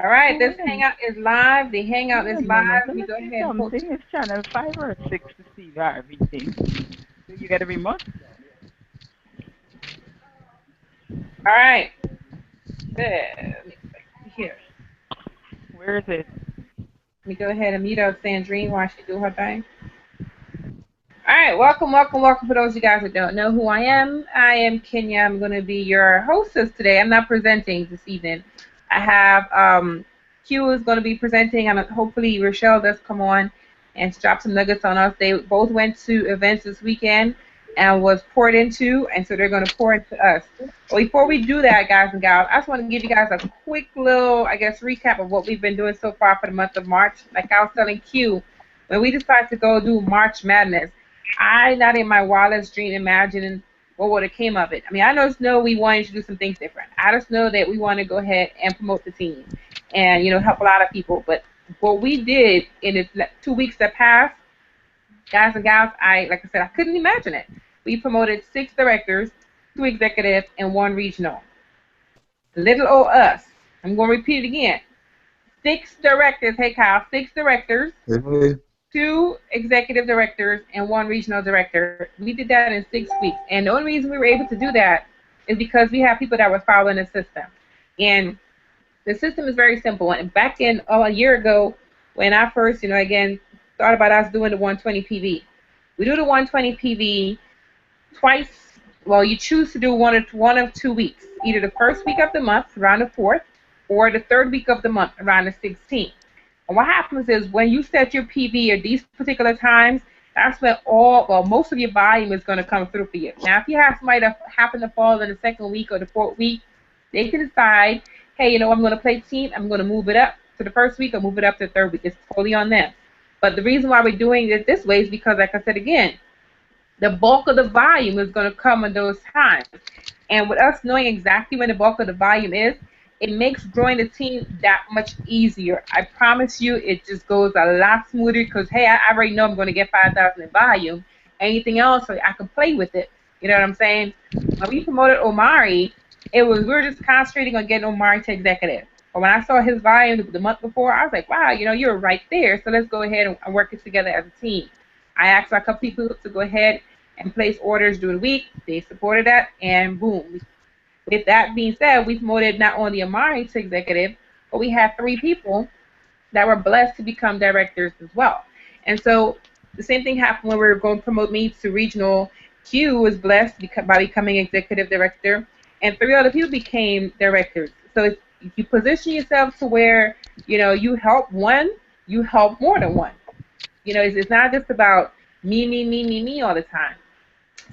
All right, All this right. hangout is live. The hangout is Yeah, live. Mama. So Let me let's go see ahead and post. something. It's channel 5 or 6 to see everything. So you got a remote? All right, here. Where is it? Let me go ahead and mute up Sandrine while she do her thing. All right, welcome, welcome, welcome. For those of you guys that don't know who I am Kenya. I'm going to be your hostess today. I'm not presenting this evening. I have Q is going to be presenting, and hopefully Rochelle does come on and drop some nuggets on us. They both went to events this weekend and was poured into, and so they're going to pour into us. But before we do that, guys and gals, I just want to give you guys a quick little, I guess, recap of what we've been doing so far for the month of March. Like I was telling Q, when we decided to go do March Madness, I not in my wildest dream imagining what would have came of it. I mean, I just know we wanted to do some things different. I just know that we want to go ahead and promote the team, and help a lot of people. But what we did in the 2 weeks that passed, guys and gals, like I said, I couldn't imagine it. We promoted 6 directors, 2 executives, and 1 regional. Little old us. I'm going to repeat it again. 6 directors. Hey, Kyle. 6 directors, Hey, 2 executive directors, and 1 regional director. We did that in 6 weeks. And the only reason we were able to do that is because we have people that were following the system. And the system is very simple. And back in a year ago, when I first, again, thought about us doing the 120 PV, we do the 120 PV twice. Well, you choose to do one of 2 weeks, either the first week of the month, around the 4th, or the third week of the month, around the 16th. And what happens is when you set your PV at these particular times, that's when most of your volume is going to come through for you. Now, if you have somebody that happen to fall in the second week or the fourth week, they can decide, hey, I'm going to play team. I'm going to move it up to the first week or move it up to the third week. It's totally on them. But the reason why we're doing it this way is because, like I said again, the bulk of the volume is going to come in those times. And with us knowing exactly when the bulk of the volume is, it makes growing the team that much easier. I promise you, it just goes a lot smoother because, hey, I already know I'm going to get 5,000 in volume. Anything else, so I can play with it. You know what I'm saying? When we promoted Omari, we were just concentrating on getting Omari to executive. But when I saw his volume the month before, I was like, wow, you're right there. So let's go ahead and work it together as a team. I asked a couple people to go ahead and place orders during the week. They supported that, and boom. With that being said, we promoted not only Amari to executive, but we had 3 people that were blessed to become directors as well. And so the same thing happened when we were going to promote me to regional. Q was blessed by becoming executive director, and 3 other people became directors. So if you position yourself to where you help one, you help more than one. It's not just about me, me, me, me, me all the time.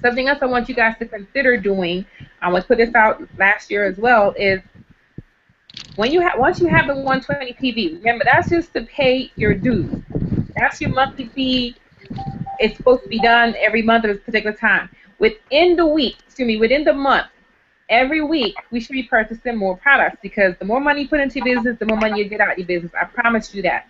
Something else I want you guys to consider doing, I put this out last year as well, is once you have the 120 PV, remember that's just to pay your dues. That's your monthly fee. It's supposed to be done every month at a particular time. Within the month, every week we should be purchasing more products because the more money you put into your business, the more money you get out of your business. I promise you that.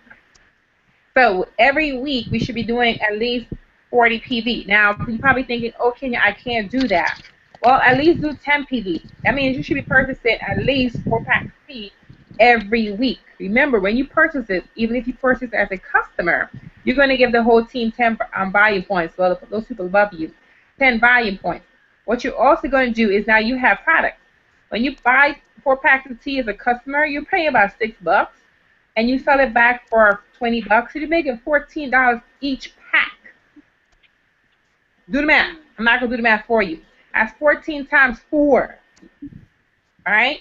So every week we should be doing at least 40 PV. Now you're probably thinking, oh Kenya, I can't do that. Well, at least do 10 PV. That means you should be purchasing at least 4 packs of tea every week. Remember, when you purchase it, even if you purchase as a customer, you're going to give the whole team 10 volume points. Well, those people above you, 10 volume points. What you're also going to do is now you have products. When you buy 4 packs of tea as a customer, you're paying about $6, and you sell it back for $20, so you're making $14 each pack. Do the math. I'm not gonna do the math for you. That's 14 times 4. All right.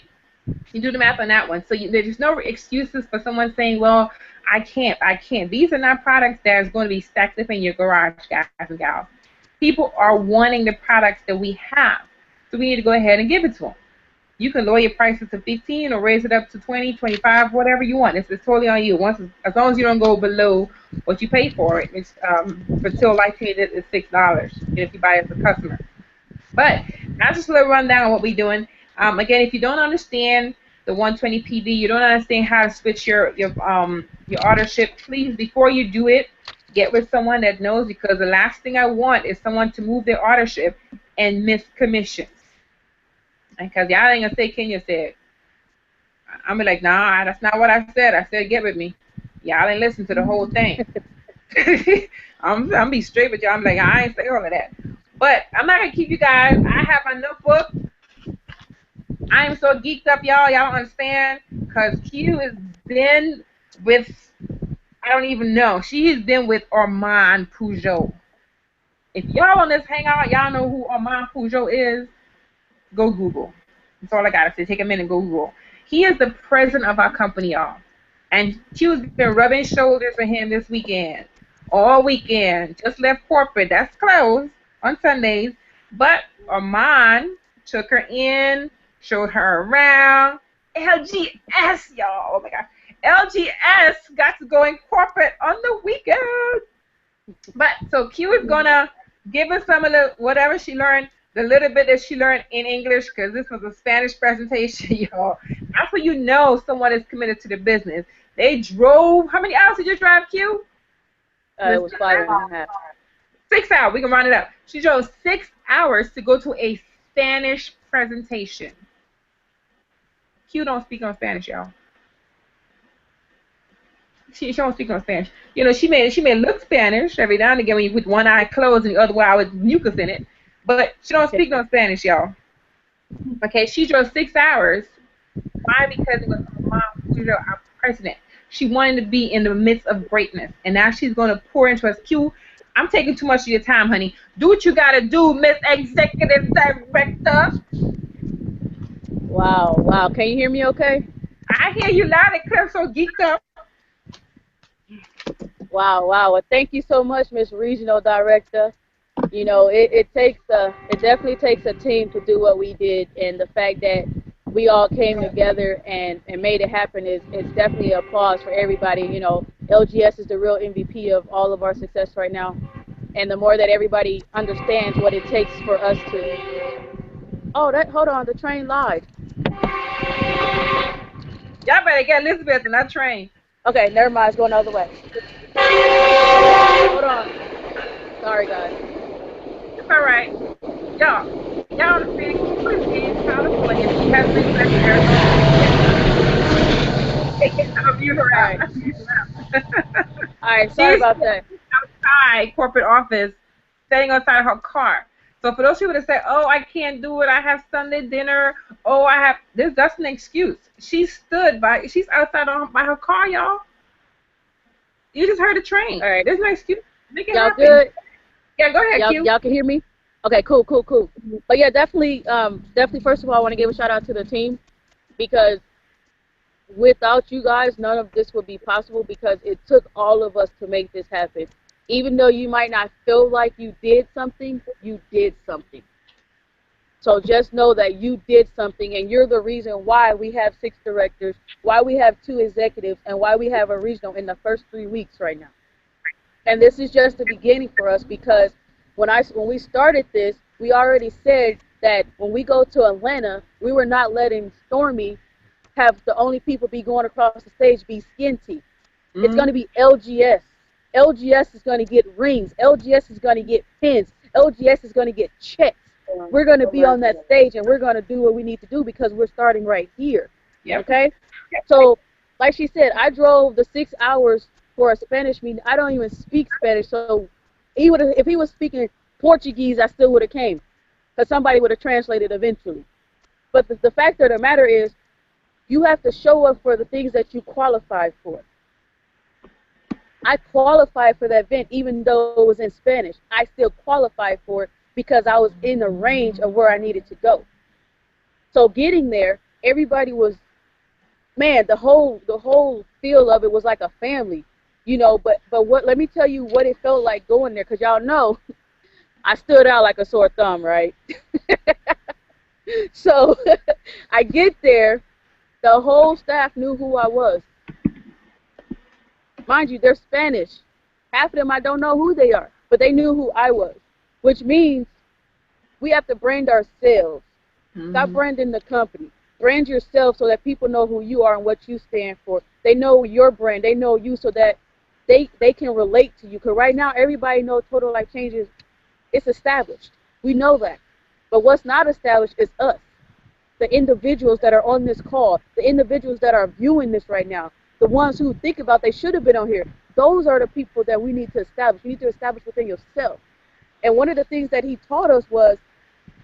You do the math on that one. So there's no excuses for someone saying, "Well, I can't. I can't." These are not products that's going to be stacked up in your garage, guys and gals. People are wanting the products that we have, so we need to go ahead and give it to them. You can lower your prices to 15 or raise it up to 20, 25, whatever you want. It's totally on you. As long as you don't go below what you pay for it. It's for till life changes is $6 if you buy it as a customer. But that's just a little rundown on what we're doing. Again, if you don't understand the 120 PV, you don't understand how to switch your authorship, please before you do it, get with someone that knows, because the last thing I want is someone to move their authorship and miss commissions. Because y'all ain't gonna say Kenya said. I'm like, nah, that's not what I said. I said, get with me. Y'all ain't listen to the whole thing. I'm be straight with y'all. I'm like, I ain't say all of that. But I'm not gonna keep you guys. I have my notebook. I am so geeked up, y'all. Y'all don't understand. Cause Q has been with, I don't even know. She has been with Armand Peugeot. If y'all on this hangout, y'all know who Armand Peugeot is. Go Google. That's all I gotta say. Take a minute and go Google. He is the president of our company, y'all. And Q's been rubbing shoulders with him this weekend. All weekend. Just left corporate. That's closed on Sundays. But Armand took her in, showed her around. LGS, y'all. Oh my God. LGS got to go in corporate on the weekend. But so Q is gonna give us some of the whatever she learned, the little bit that she learned in English, because this was a Spanish presentation, y'all. That's when you know someone is committed to the business. They drove. How many hours did you drive, Q? It was 5.5. 6 hours. We can round it up. She drove 6 hours to go to a Spanish presentation. Q don't speak on Spanish, y'all. She don't speak no Spanish. You know, she may look Spanish every now and again when you with one eye closed and the other eye with mucus in it, but she don't speak no Spanish, y'all. Okay, she drove 6 hours. Why? Because it was our president. She wanted to be in the midst of greatness, and now she's going to pour into us. Q, I'm taking too much of your time, honey. Do what you got to do, Miss Executive Director. Wow, wow. Can you hear me okay? I hear you loud and clear, so geeked up. Wow, wow. Well, thank you so much, Miss Regional Director. You know, it definitely takes a team to do what we did, and the fact that we all came together and made it happen is definitely applause for everybody. You know, LGS is the real MVP of all of our success right now, and the more that everybody understands what it takes for us to. Oh, hold on, the train lied. Y'all better get Elizabeth in that train. Okay, never mind. It's going the other way. Hold on. Sorry, guys. It's all right. Y'all understand? Q is in California. She has been back to Arizona. I'll mute her out. All right, sorry about that. Outside corporate office, standing outside her car. So for those people that say, "Oh, I can't do it. I have Sunday dinner. Oh, I have this," that's an excuse. She's outside by her car, y'all. You just heard a train. All right. There's no excuse. Make it y'all happen. Good? Yeah, go ahead, Q. Y'all can hear me? Okay, cool. But yeah, definitely, first of all, I want to give a shout out to the team, because without you guys, none of this would be possible, because it took all of us to make this happen. Even though you might not feel like you did something, you did something. So just know that you did something, and you're the reason why we have 6 directors, why we have 2 executives, and why we have a regional in the first 3 weeks right now. And this is just the beginning for us, because when we started this, we already said that when we go to Atlanta, we were not letting Stormy have the only people be going across the stage be Skinty. Mm-hmm. It's going to be LGS. LGS is going to get rings. LGS is going to get pins. LGS is going to get checks. We're going to be on that stage, and we're going to do what we need to do, because we're starting right here. Yep. Okay? So, like she said, I drove the 6 hours for a Spanish meeting. I don't even speak Spanish, so if he was speaking Portuguese, I still would have came, because somebody would have translated eventually. But the fact of the matter is, you have to show up for the things that you qualified for. I qualified for that event even though it was in Spanish. I still qualified for it because I was in the range of where I needed to go. So getting there, everybody was, man, the whole feel of it was like a family, you know. But let me tell you what it felt like going there, because y'all know I stood out like a sore thumb, right? So I get there, the whole staff knew who I was. Mind you, they're Spanish. Half of them I don't know who they are, but they knew who I was, which means we have to brand ourselves. Mm-hmm. Stop branding the company. Brand yourself so that people know who you are and what you stand for. They know your brand. They know you, so that they can relate to you. Because right now, everybody knows Total Life Changes. It's established. We know that. But what's not established is us. the individuals that are on this call, the individuals that are viewing this right now, the ones who think about they should have been on here. Those are the people that we need to establish. You need to establish within yourself. And one of the things that he taught us was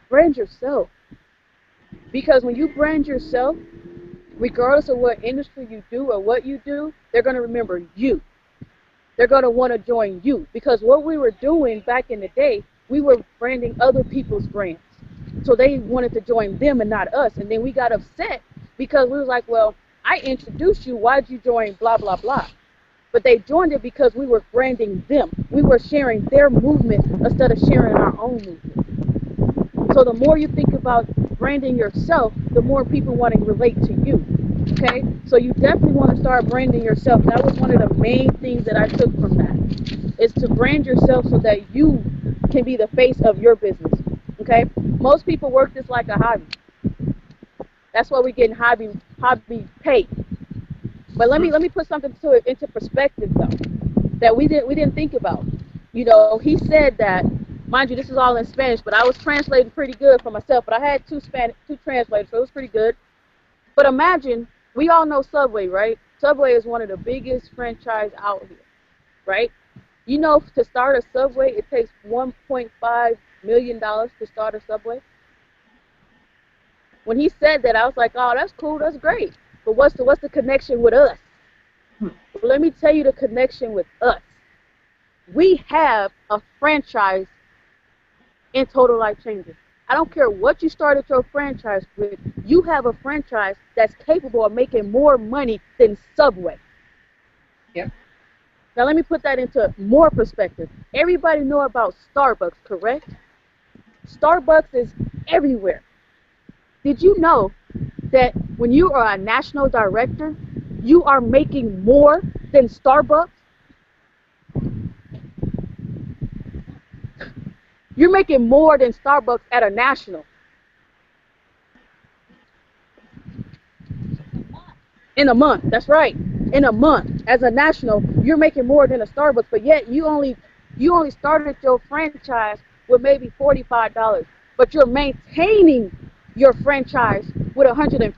brand yourself. Because when you brand yourself, regardless of what industry you do or what you do, they're going to remember you. They're going to want to join you. Because what we were doing back in the day, we were branding other people's brands. So they wanted to join them and not us. And then we got upset because we was like, well, I introduced you. Why'd you join blah, blah, blah? But they joined it because we were branding them. We were sharing their movement instead of sharing our own movement. So the more you think about branding yourself, the more people want to relate to you. Okay? So you definitely want to start branding yourself. That was one of the main things that I took from that, is to brand yourself so that you can be the face of your business. Okay? Most people work this like a hobby. That's why we're getting hobby pay. But let me put something to it into perspective though, that we didn't think about. You know, he said that, mind you, this is all in Spanish, but I was translating pretty good for myself. But I had two translators, so it was pretty good. But imagine, we all know Subway, right? Subway is one of the biggest franchise out here, right? You know, to start a Subway, it takes $1.5 million to start a Subway. When he said that, I was like, oh, that's cool, that's great. But what's the connection with us? Well, let me tell you the connection with us. We have a franchise in Total Life Changers. I don't care what you started your franchise with, you have a franchise that's capable of making more money than Subway. Yep. Now let me put that into more perspective. Everybody know about Starbucks, correct? Starbucks is everywhere. Did you know that when you are a national director, you are making more than Starbucks? You're making more than Starbucks at a national. In a month, that's right. In a month, as a national, you're making more than a Starbucks, but yet you only started your franchise with maybe $45, but you're maintaining your franchise with $150.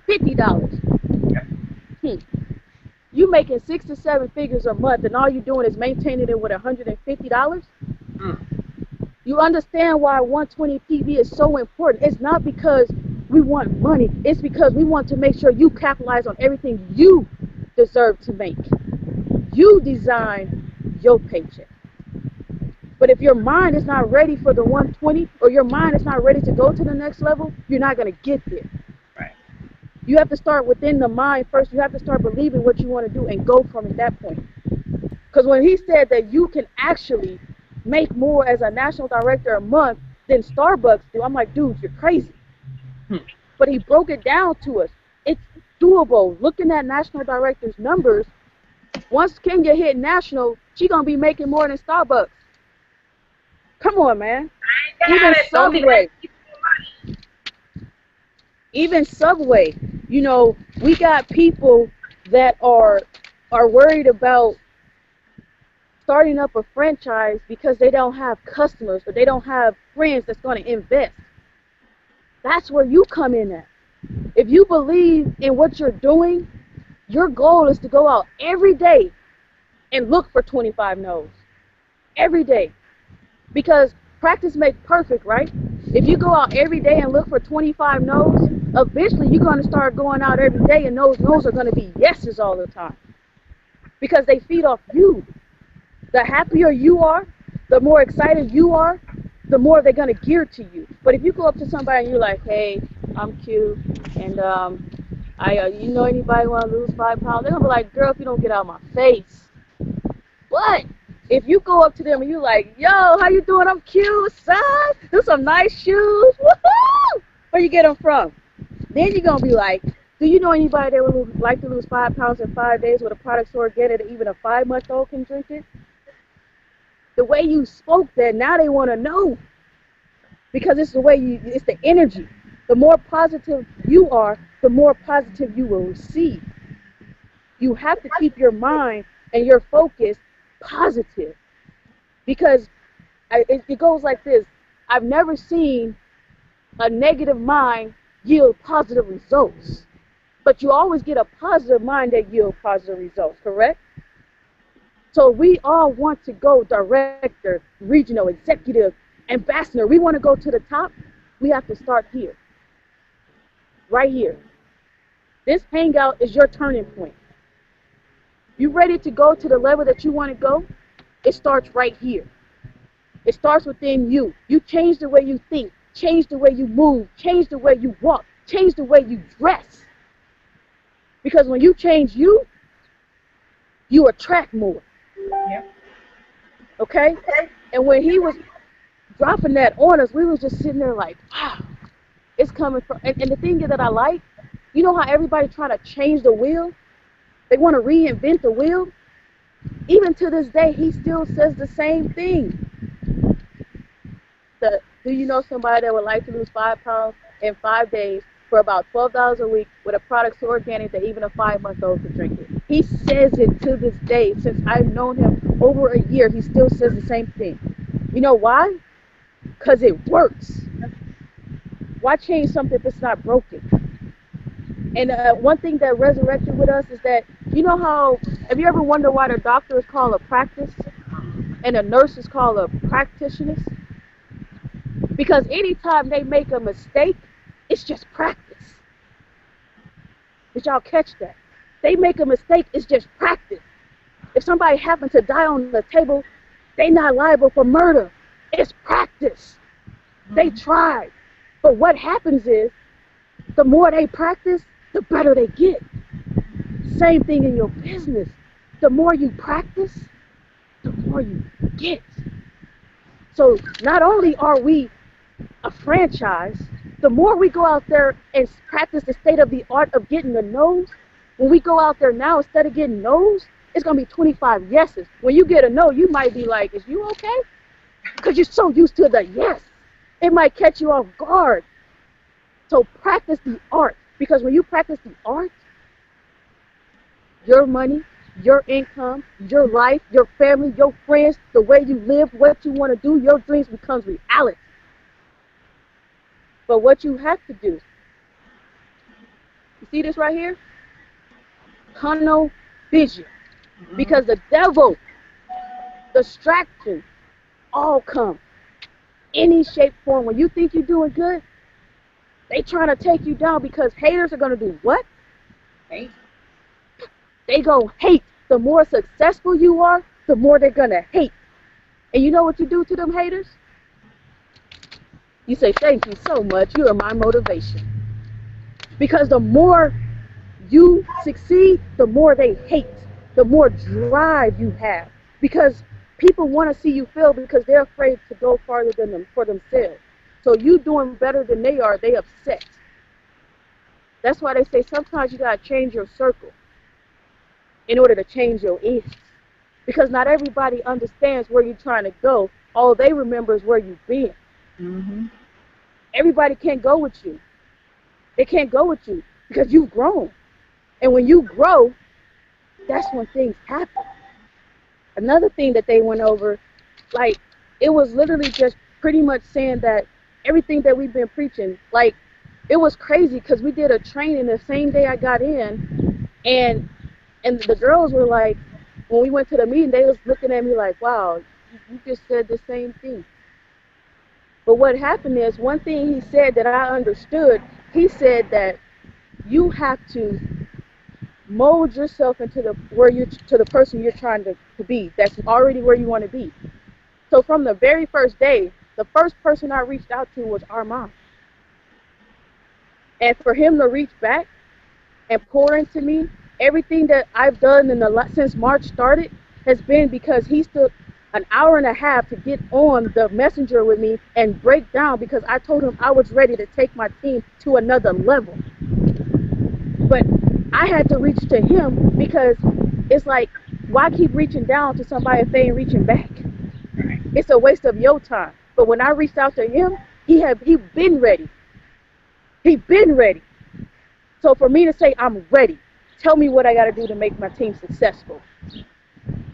You making 6 to 7 figures a month, and all you're doing is maintaining it with $150. You understand why 120 PV is so important. It's not because we want money. It's because we want to make sure you capitalize on everything you deserve to make. You design your paycheck. But if your mind is not ready for the 120, or your mind is not ready to go to the next level, you're not going to get there. Right. You have to start within the mind first. You have to start believing what you want to do and go from that point. Because when he said that you can actually make more as a national director a month than Starbucks do, I'm like, dude, you're crazy. But he broke it down to us. It's doable. Looking at national directors' numbers, once Kenya hit national, she's going to be making more than Starbucks. Come on, man. Even Subway, you know, we got people that are worried about starting up a franchise because they don't have customers or they don't have friends that's going to invest. That's where you come in at. If you believe in what you're doing, your goal is to go out every day and look for 25 no's. Every day. Because practice makes perfect, right? If you go out every day and look for 25 no's, eventually you're going to start going out every day and those no's are going to be yeses all the time. Because they feed off you. The happier you are, the more excited you are, the more they're going to gear to you. But if you go up to somebody and you're like, hey, I'm cute, and you know anybody want to lose 5 pounds? They're going to be like, girl, if you don't get out of my face. But if you go up to them and you're like, yo, how you doing? I'm cute, son. Do some nice shoes. Woohoo! Where you get them from? Then you're going to be like, do you know anybody that would like to lose 5 pounds in 5 days with a product so organic that even a 5-month-old can drink it? The way you spoke that, now they want to know. Because it's the way it's the energy. The more positive you are, the more positive you will receive. You have to keep your mind and your focus positive. Because it goes like this. I've never seen a negative mind yield positive results. But you always get a positive mind that yield positive results, correct? So we all want to go director, regional, executive, ambassador. We want to go to the top. We have to start here, right here. This hangout is your turning point. You ready to go to the level that you want to go? It starts right here. It starts within you. You change the way you think, change the way you move, change the way you walk, change the way you dress. Because when you change you, you attract more. Yep. Okay? And when he was dropping that on us, we was just sitting there like, wow, it's coming from. And the thing that I like, you know how everybody trying to change the wheel? They want to reinvent the wheel. Even to this day, he still says the same thing. Do you know somebody that would like to lose 5 pounds in 5 days for about $12 a week with a product so organic that even a 5-month-old could drink it? He says it to this day. Since I've known him over a year, he still says the same thing. You know why? Because it works. Why change something if it's not broken? And one thing that resurrected with us is that, you know how, have you ever wondered why the doctor is called a practice and a nurse is called a practitioner? Because anytime they make a mistake, it's just practice. Did y'all catch that? They make a mistake, it's just practice. If somebody happens to die on the table, they not liable for murder. It's practice. They tried. But what happens is, the more they practice, the better they get. Same thing in your business. The more you practice, the more you get. So not only are we a franchise, the more we go out there and practice the state of the art of getting the no's, when we go out there now, instead of getting no's, it's going to be 25 yeses. When you get a no, you might be like, is you okay? Because you're so used to the yes. It might catch you off guard. So practice the art. Because when you practice the art, your money, your income, your life, your family, your friends, the way you live, what you want to do, your dreams becomes reality. But what you have to do, you see this right here? Tunnel vision. Because the devil, distraction, all come. Any shape, form. When you think you're doing good, they trying to take you down because haters are going to do what? Hate. They go hate. The more successful you are, the more they're going to hate. And you know what you do to them haters? You say, thank you so much. You are my motivation. Because the more you succeed, the more they hate. The more drive you have. Because people want to see you fail because they're afraid to go farther than them for themselves. So you doing better than they are, they upset. That's why they say sometimes you got to change your circle in order to change your ends. Because not everybody understands where you're trying to go. All they remember is where you've been. Mm-hmm. Everybody can't go with you. They can't go with you because you've grown. And when you grow, that's when things happen. Another thing that they went over, like, it was literally just pretty much saying that everything that we've been preaching, like, it was crazy because we did a training the same day I got in, and the girls were like, when we went to the meeting, they was looking at me like, wow, you just said the same thing. But what happened is, one thing he said that I understood, he said that you have to mold yourself into the person you're trying to be, that's already where you want to be. So from the very first day, the first person I reached out to was Armand. And for him to reach back and pour into me, everything that I've done since March started has been because he took an hour and a half to get on the messenger with me and break down, because I told him I was ready to take my team to another level. But I had to reach to him because it's like, why keep reaching down to somebody if they ain't reaching back? Right. It's a waste of your time. But when I reached out to him, he been ready. He been ready. So for me to say, I'm ready, tell me what I got to do to make my team successful.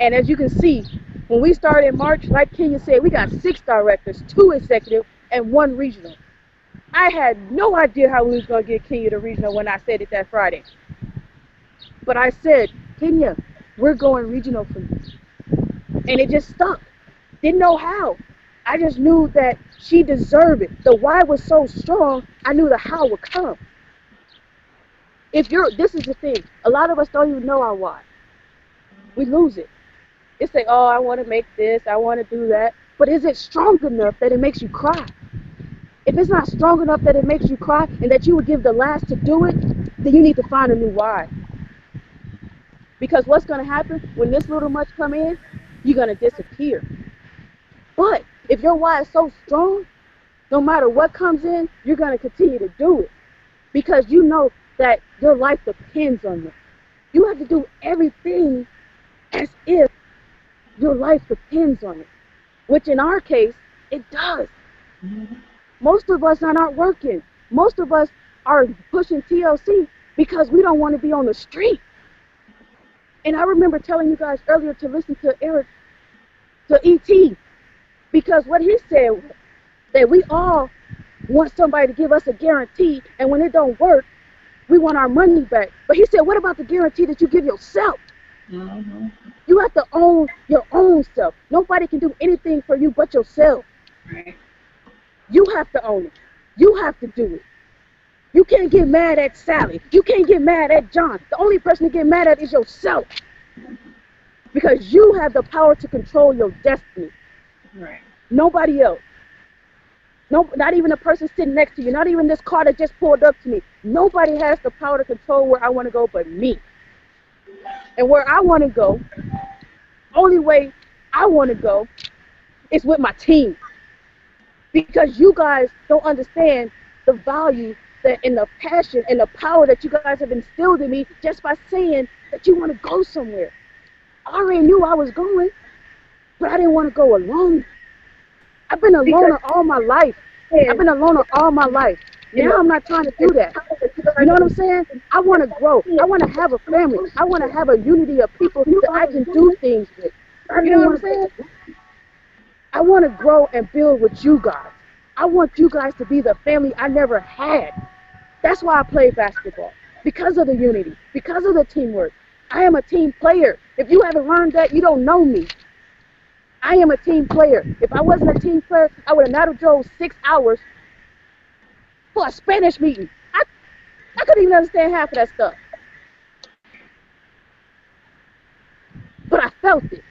And as you can see, when we started in March, like Kenya said, we got 6 directors, 2 executive, and 1 regional. I had no idea how we was going to get Kenya to regional when I said it that Friday. But I said, Kenya, we're going regional for you. And it just stuck. Didn't know how. I just knew that she deserved it. The why was so strong, I knew the how would come. This is the thing, a lot of us don't even know our why. We lose it. It's like, oh, I want to make this, I want to do that. But is it strong enough that it makes you cry? If it's not strong enough that it makes you cry and that you would give the last to do it, then you need to find a new why. Because what's going to happen when this little much come in, you're going to disappear. But if your why is so strong, no matter what comes in, you're going to continue to do it. Because you know that your life depends on it. You have to do everything as if your life depends on it. Which in our case, it does. Mm-hmm. Most of us are not working. Most of us are pushing TLC because we don't want to be on the street. And I remember telling you guys earlier to listen to Eric, to ET, because what he said was that we all want somebody to give us a guarantee, and when it don't work, we want our money back. But he said, what about the guarantee that you give yourself? Mm-hmm. You have to own your own self. Nobody can do anything for you but yourself. Right. You have to own it. You have to do it. You can't get mad at Sally. You can't get mad at John. The only person to get mad at is yourself. Because you have the power to control your destiny. Right. Nobody else. No, not even the person sitting next to you. Not even this car that just pulled up to me. Nobody has the power to control where I want to go but me. And where I want to go, only way I want to go is with my team. Because you guys don't understand the value that and the passion and the power that you guys have instilled in me just by saying that you want to go somewhere. I already knew I was going, but I didn't want to go alone. I've been a loner all my life. I've been a loner all my life. Now I'm not trying to do that. You know what I'm saying? I want to grow. I want to have a family. I want to have a unity of people that I can do things with. You know what I'm saying? I want to grow and build with you guys. I want you guys to be the family I never had. That's why I play basketball. Because of the unity. Because of the teamwork. I am a team player. If you haven't learned that, you don't know me. I am a team player. If I wasn't a team player, I would have not have drove 6 hours for a Spanish meeting. I couldn't even understand half of that stuff. But I felt it.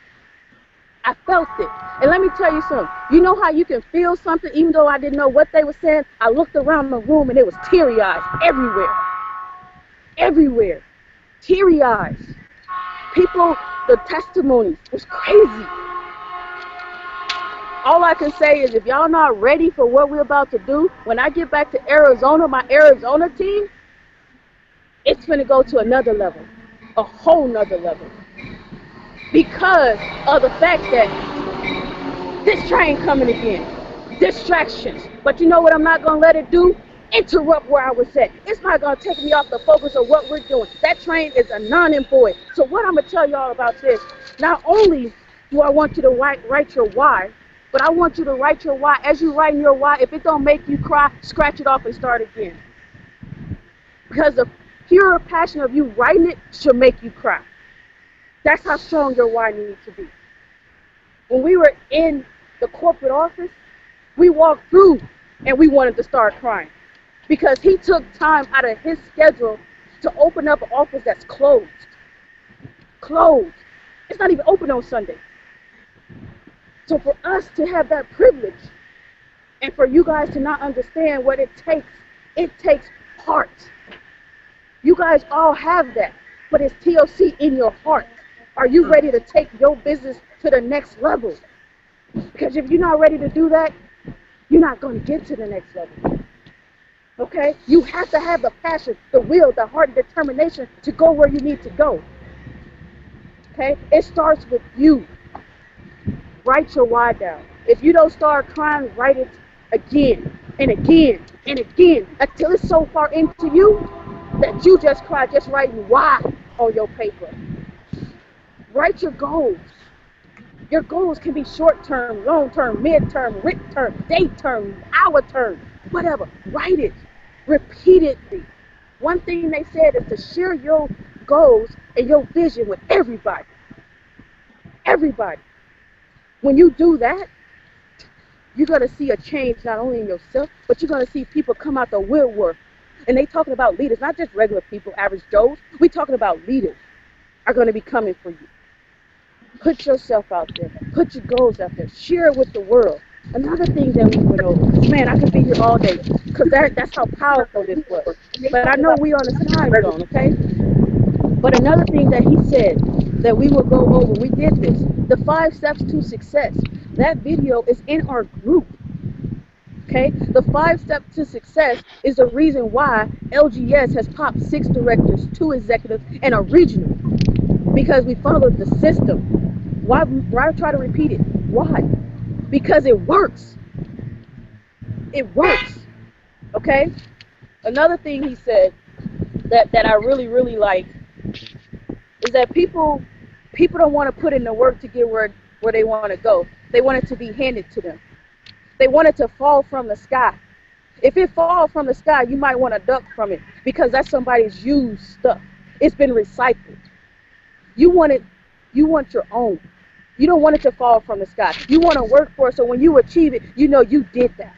I felt it. And let me tell you something. You know how you can feel something even though I didn't know what they were saying? I looked around the room and it was teary eyes everywhere. Everywhere. Teary eyes. People, the testimonies was crazy. All I can say is if y'all not ready for what we're about to do, when I get back to Arizona, my Arizona team, it's going to go to another level. A whole nother level. Because of the fact that this train coming again. Distractions. But you know what I'm not going to let it do? Interrupt where I was at. It's not going to take me off the focus of what we're doing. That train is a non-employee. So what I'm going to tell y'all about this, not only do I want you to write your why, but I want you to write your why. As you write your why, if it don't make you cry, scratch it off and start again. Because the pure passion of you writing it should make you cry. That's how strong your why needs to be. When we were in the corporate office, we walked through and we wanted to start crying. Because he took time out of his schedule to open up an office that's closed. Closed. It's not even open on Sunday. So for us to have that privilege and for you guys to not understand what it takes heart. You guys all have that, but it's TLC in your heart. Are you ready to take your business to the next level? Because if you're not ready to do that, you're not going to get to the next level. Okay? You have to have the passion, the will, the heart, and determination to go where you need to go. Okay? It starts with you. Write your why down. If you don't start crying, write it again and again and again until it's so far into you that you just cry, just writing why on your paper. Write your goals. Your goals can be short-term, long-term, mid-term, week-term, day-term, hour-term. whatever. Write it repeatedly. One thing they said is to share your goals and your vision with everybody. Everybody. When you do that, you're going to see a change not only in yourself, but you're going to see people come out the woodwork. And they talking about leaders, not just regular people, average Joes. We talking about leaders are going to be coming for you. Put yourself out there. Put your goals out there. Share it with the world. Another thing that we went over, man, I could be here all day because that's how powerful this was. But I know we on a time zone, okay? But another thing that he said that we will go over, we did this, the 5 steps to success. That video is in our group, okay? The 5 steps to success is the reason why LGS has popped 6 directors, 2 executives, and a regional, because we followed the system. Why try to repeat it? Why? Because it works. It works, okay? Another thing he said that I really, really like is that people don't want to put in the work to get where they want to go. They want it to be handed to them. They want it to fall from the sky. If it falls from the sky, you might want to duck from it because that's somebody's used stuff. It's been recycled. You want your own. You don't want it to fall from the sky. You want to work for it so when you achieve it, you know you did that.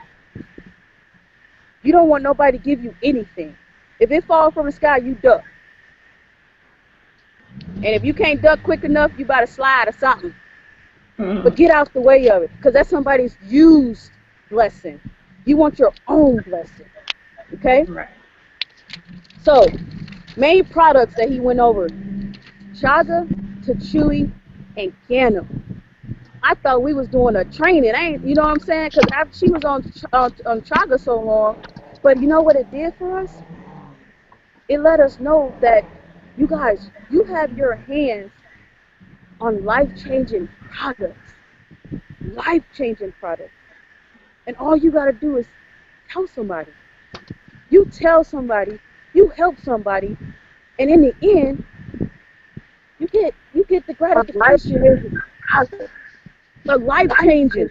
You don't want nobody to give you anything. If it falls from the sky, you duck. And if you can't duck quick enough, you better slide or something. But get out the way of it, because that's somebody's used blessing. You want your own blessing, okay? Right. So, main products that he went over, Chaga, Tachui, and Gano. I thought we was doing a training. You know what I'm saying? Because after she was on Chaga so long, but you know what it did for us? It let us know that you guys, you have your hands on life-changing products. Life-changing products. And all you got to do is tell somebody. You tell somebody, you help somebody, and in the end, you get the gratification. The life-changing.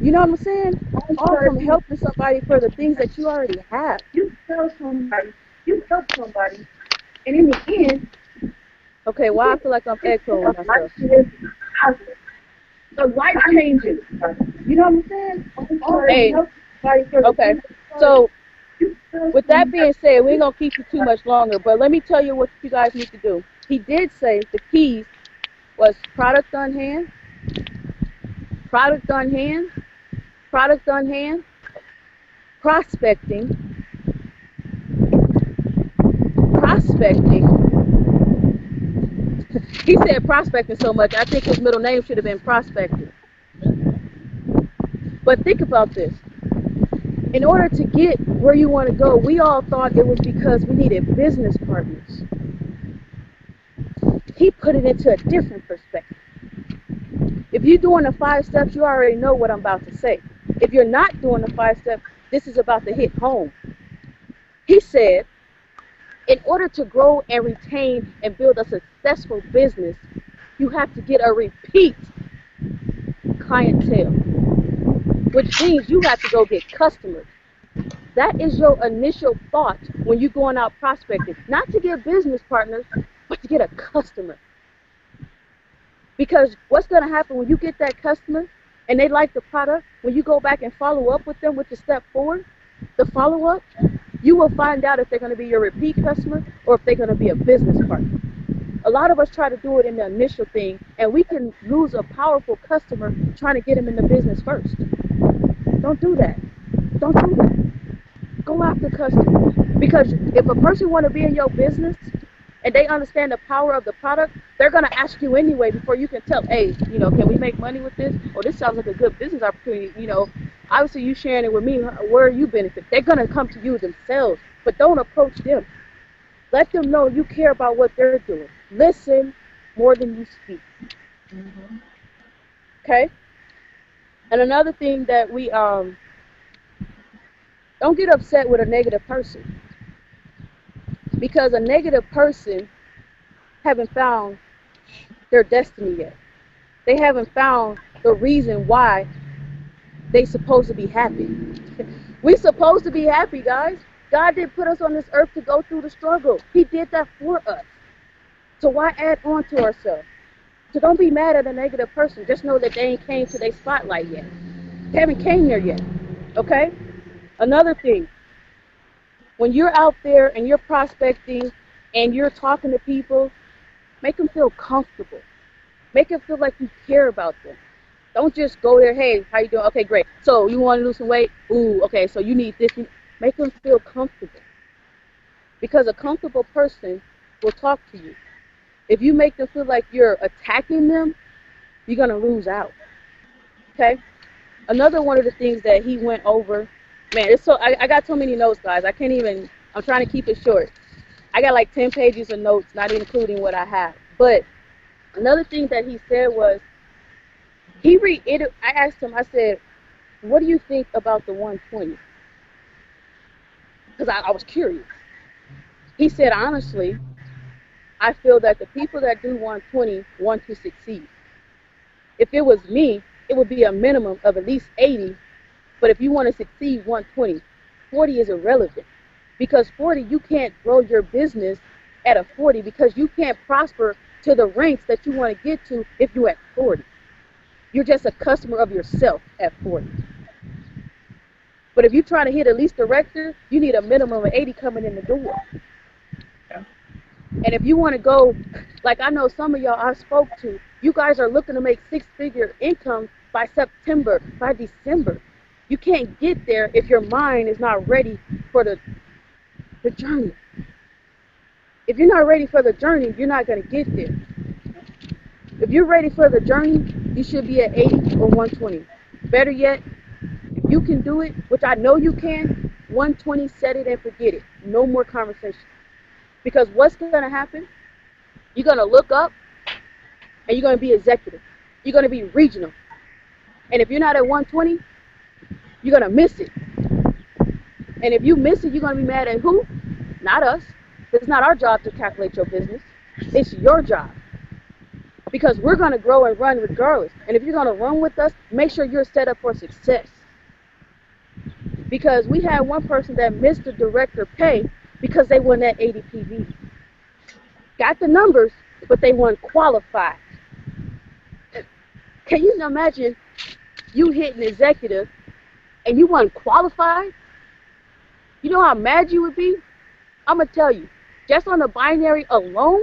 You know what I'm saying? All from helping somebody for the things that you already have. You tell somebody, you help somebody, and in the end, okay, well, I feel like I'm echoing myself. The life changes. You know what I'm saying? Hey, okay. So, with that being said, we ain't going to keep you too much longer, but let me tell you what you guys need to do. He did say the keys was product on hand, product on hand, product on hand, prospecting, he said prospecting so much, I think his middle name should have been prospecting. But think about this. In order to get where you want to go, we all thought it was because we needed business partners. He put it into a different perspective. If you're doing the 5 steps, you already know what I'm about to say. If you're not doing the 5 steps, this is about to hit home. He said, in order to grow and retain and build a successful business, you have to get a repeat clientele, which means you have to go get customers. That is your initial thought when you're going out prospecting, not to get business partners, but to get a customer. Because what's going to happen when you get that customer and they like the product, when you go back and follow up with them with the step forward, the follow-up, you will find out if they're going to be your repeat customer or if they're going to be a business partner. A lot of us try to do it in the initial thing, and we can lose a powerful customer trying to get them in the business first. Don't do that. Don't do that. Go after customers. Because if a person want to be in your business and they understand the power of the product, they're going to ask you anyway before you can tell, hey, you know, can we make money with this? Or this sounds like a good business opportunity. You know, obviously you sharing it with me, where you benefit. They're going to come to you themselves, but don't approach them. Let them know you care about what they're doing. Listen more than you speak. Mm-hmm. Okay? And another thing that we, don't get upset with a negative person. Because a negative person haven't found their destiny yet. They haven't found the reason why they're supposed to be happy. We supposed to be happy, guys. God didn't put us on this earth to go through the struggle. He did that for us. So why add on to ourselves? So don't be mad at a negative person. Just know that they ain't came to their spotlight yet. They haven't came there yet. Okay? Another thing, when you're out there and you're prospecting and you're talking to people, make them feel comfortable. Make them feel like you care about them. Don't just go there, hey, how you doing? Okay, great. So you want to lose some weight? Ooh, okay, so you need this. Make them feel comfortable. Because a comfortable person will talk to you. If you make them feel like you're attacking them, you're going to lose out. Okay? Another one of the things that he went over, man, it's so I got so many notes, guys. I can't even, I'm trying to keep it short. I got like 10 pages of notes, not including what I have. But another thing that he said was, I asked him, I said, what do you think about the 120? Because I was curious. He said, honestly, I feel that the people that do 120 want to succeed. If it was me, it would be a minimum of at least 80. But if you want to succeed 120, 40 is irrelevant. Because 40, you can't grow your business at a 40 because you can't prosper to the ranks that you want to get to if you're at 40. You're just a customer of yourself at 40. But if you're trying to hit at least director, you need a minimum of 80 coming in the door. Yeah. And if you want to go, like I know some of y'all I spoke to, you guys are looking to make six-figure income by September, by December. You can't get there if your mind is not ready for the journey. If you're not ready for the journey, you're not going to get there. If you're ready for the journey, you should be at 80 or 120. Better yet, if you can do it, which I know you can, 120, set it and forget it. No more conversation. Because what's going to happen? You're going to look up and you're going to be executive. You're going to be regional. And if you're not at 120, you're going to miss it. And if you miss it, you're going to be mad at who? Not us. It's not our job to calculate your business. It's your job. Because we're going to grow and run regardless. And if you're going to run with us, make sure you're set up for success. Because we had one person that missed the director pay because they won that 80 PV. Got the numbers, but they weren't qualified. Can you imagine you hitting executive and you weren't qualified? You know how mad you would be? I'm going to tell you, just on the binary alone,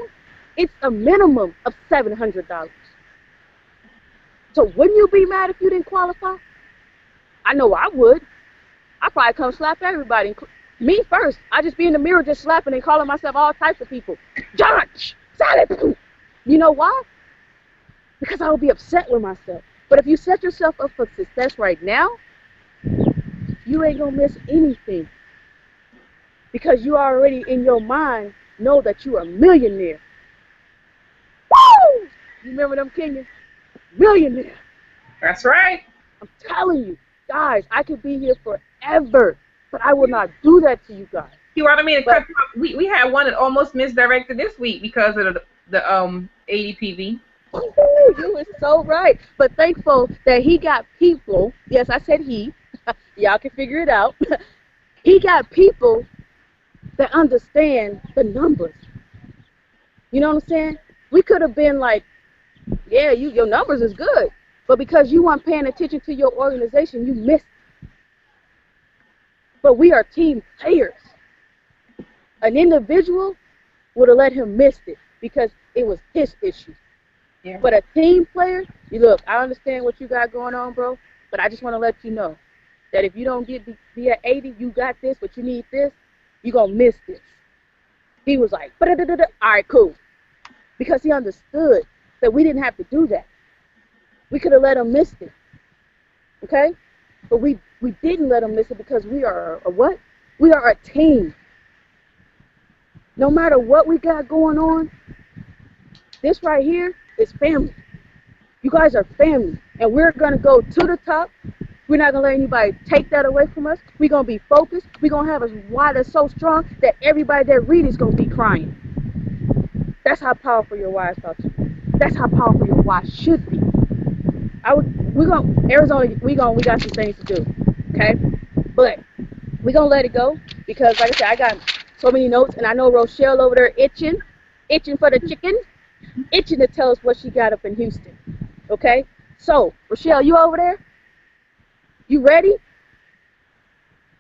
it's a minimum of $700. So wouldn't you be mad if you didn't qualify? I know I would. I'd probably come slap everybody. Me first. I just be in the mirror just slapping and calling myself all types of people. Judge! Salad! You know why? Because I would be upset with myself. But if you set yourself up for success right now, you ain't going to miss anything. Because you already in your mind know that you're a millionaire. Woo! You remember them Kenyans? Millionaire. That's right. I'm telling you, guys, I could be here forever, but I will not do that to you guys. You know what I mean? But, we had one that almost misdirected this week because of the 80 PV. Ooh, you were so right. But thankful that he got people. Yes, I said he. Y'all can figure it out. He got people that understand the numbers. You know what I'm saying? We could have been like, yeah, your numbers is good. But because you weren't paying attention to your organization, you missed it. But we are team players. An individual would have let him miss it because it was his issue. Yeah. But a team player, you look, I understand what you got going on, bro, but I just want to let you know that if you don't be at 80, you got this, but you need this, you're going to miss this. He was like, all right, cool. Because he understood that we didn't have to do that. We could have let him miss it. Okay? But we didn't let him miss it because we are a what? We are a team. No matter what we got going on, this right here is family. You guys are family. And we're going to go to the top. We're not going to let anybody take that away from us. We're going to be focused. We're going to have a why that's so strong that everybody that reads is going to be crying. That's how powerful your why is about to be. That's how powerful your why should be. Arizona, we got some things to do. Okay? But we're going to let it go because, like I said, I got so many notes, and I know Rochelle over there itching for the chicken, itching to tell us what she got up in Houston. Okay? So, Rochelle, you over there? You ready?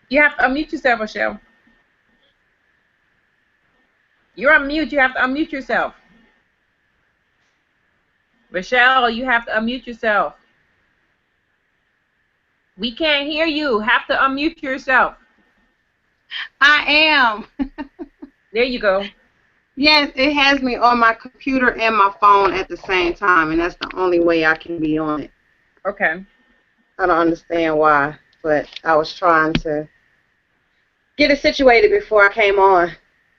You have to unmute yourself, Rochelle. You're on mute. You have to unmute yourself. Rochelle, you have to unmute yourself. We can't hear you. Have to unmute yourself. I am. There you go. Yes, it has me on my computer and my phone at the same time, and that's the only way I can be on it. Okay. I don't understand why, but I was trying to get it situated before I came on.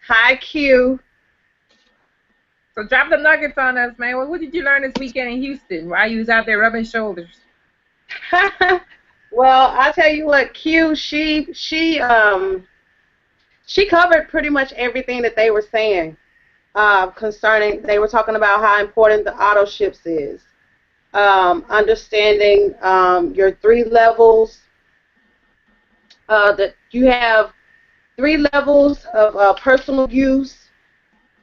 Hi, Q. So drop the nuggets on us, man. What did you learn this weekend in Houston while you was out there rubbing shoulders? Well, I'll tell you what, Q, she covered pretty much everything that they were saying concerning. They were talking about how important the auto ships is, understanding your 3 levels. That you have 3 levels of personal use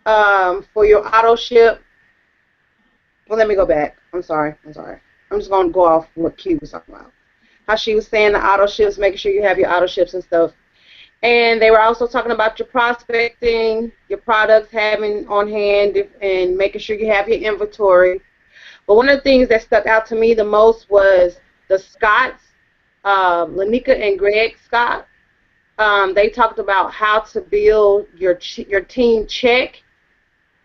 for your auto ship. Well, let me go back. I'm sorry. I'm just going to go off what Q was talking about. How she was saying the auto ships, making sure you have your auto ships and stuff. And they were also talking about your prospecting, your products having on hand, and making sure you have your inventory. But one of the things that stuck out to me the most was the Scotts, Lanika and Greg Scott. They talked about how to build your team check,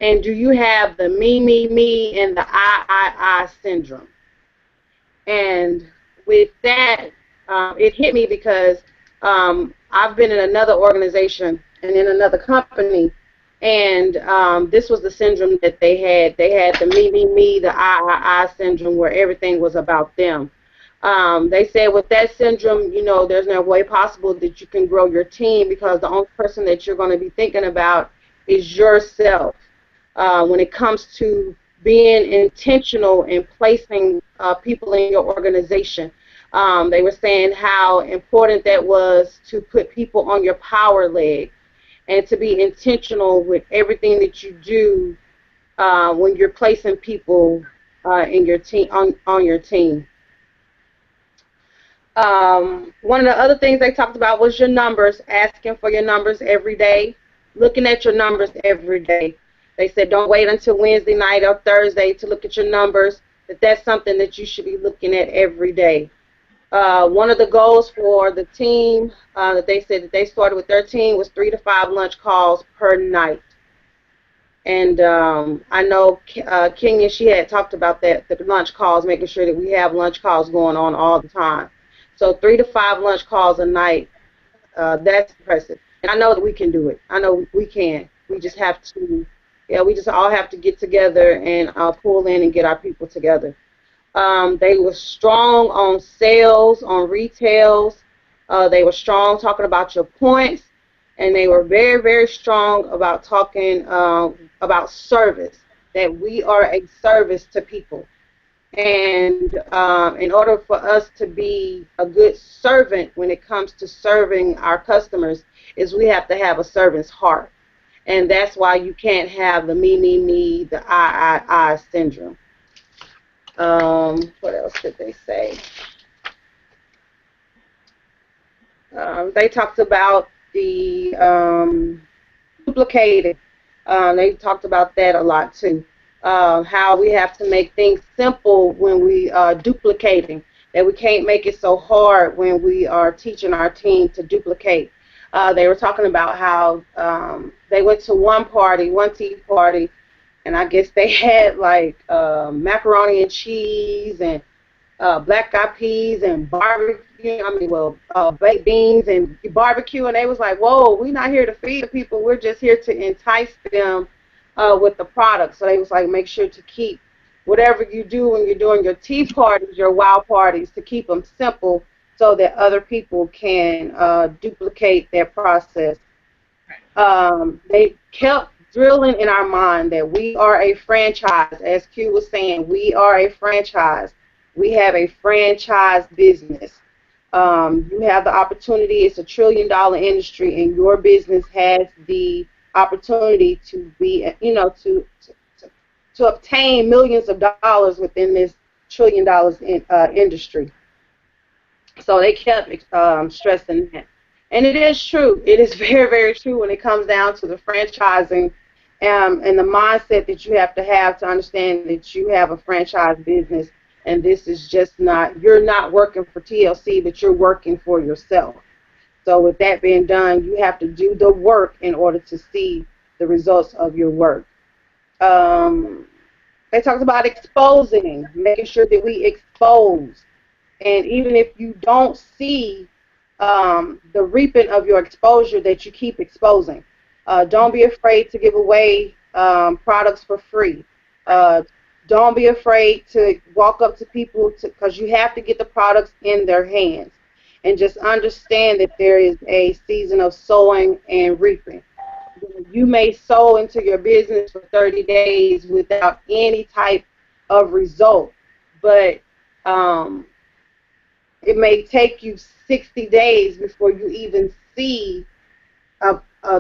and do you have the me, and the I syndrome. And with that, it hit me because I've been in another organization and in another company, and this was the syndrome that they had. They had the me, the I syndrome, where everything was about them. They said with that syndrome, you know, there's no way possible that you can grow your team because the only person that you're going to be thinking about is yourself. When it comes to being intentional in placing people in your organization. They were saying how important that was to put people on your power leg and to be intentional with everything that you do when you're placing people in your team on your team. One of the other things they talked about was your numbers, asking for your numbers every day, looking at your numbers every day. They said don't wait until Wednesday night or Thursday to look at your numbers, that's something that you should be looking at every day. One of the goals for the team that they said that they started with their team was 3 to 5 lunch calls per night. And I know Kenya, she had talked about that, the lunch calls, making sure that we have lunch calls going on all the time. So 3 to 5 lunch calls a night, that's impressive. And I know that we can do it. I know we can. We just have to, we just all have to get together and pull in and get our people together. They were strong on sales, on retails. They were strong talking about your points. And they were very, very strong about talking about service, that we are a service to people. And in order for us to be a good servant when it comes to serving our customers, is we have to have a servant's heart. And that's why you can't have the me, the I syndrome. What else did they say? They talked about the duplicating. They talked about that a lot too. How we have to make things simple when we are duplicating, that we can't make it so hard when we are teaching our team to duplicate. They were talking about how they went to one tea party, and I guess they had like macaroni and cheese and black eyed peas and baked beans and barbecue, and they was like, whoa, we're not here to feed the people, we're just here to entice them with the product. So they was like, make sure to keep whatever you do when you're doing your tea parties, your wow parties, to keep them simple so that other people can duplicate their process. They kept drilling in our mind that we are a franchise. As Q was saying, we are a franchise. We have a franchise business. You have the opportunity. It's a $1 trillion industry, and your business has the opportunity to be, to, to obtain millions of dollars within this $1 trillion industry. So they kept stressing that. And it is true. It is very, very true when it comes down to the franchising and the mindset that you have to understand that you have a franchise business. And this is just not, you're not working for TLC, but you're working for yourself. So with that being done, you have to do the work in order to see the results of your work. Um, they talked about exposing, making sure that we expose. And even if you don't see the reaping of your exposure, that you keep exposing. Don't be afraid to give away products for free. Uh, don't be afraid to walk up to people because you have to get the products in their hands. And just understand that there is a season of sowing and reaping. You may sow into your business for 30 days without any type of result, but um, it may take you 60 days before you even see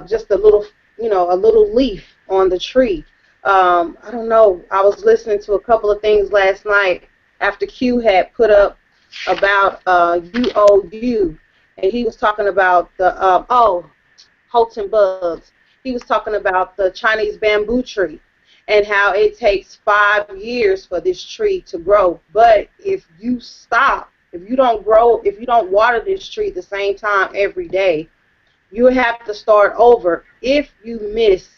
just a little, a little leaf on the tree. I don't know. I was listening to a couple of things last night after Q had put up about UOU, and he was talking about the Holton bugs. He was talking about the Chinese bamboo tree and how it takes 5 years for this tree to grow. But if you stop, if you don't grow, if you don't water this tree at the same time every day, you have to start over if you miss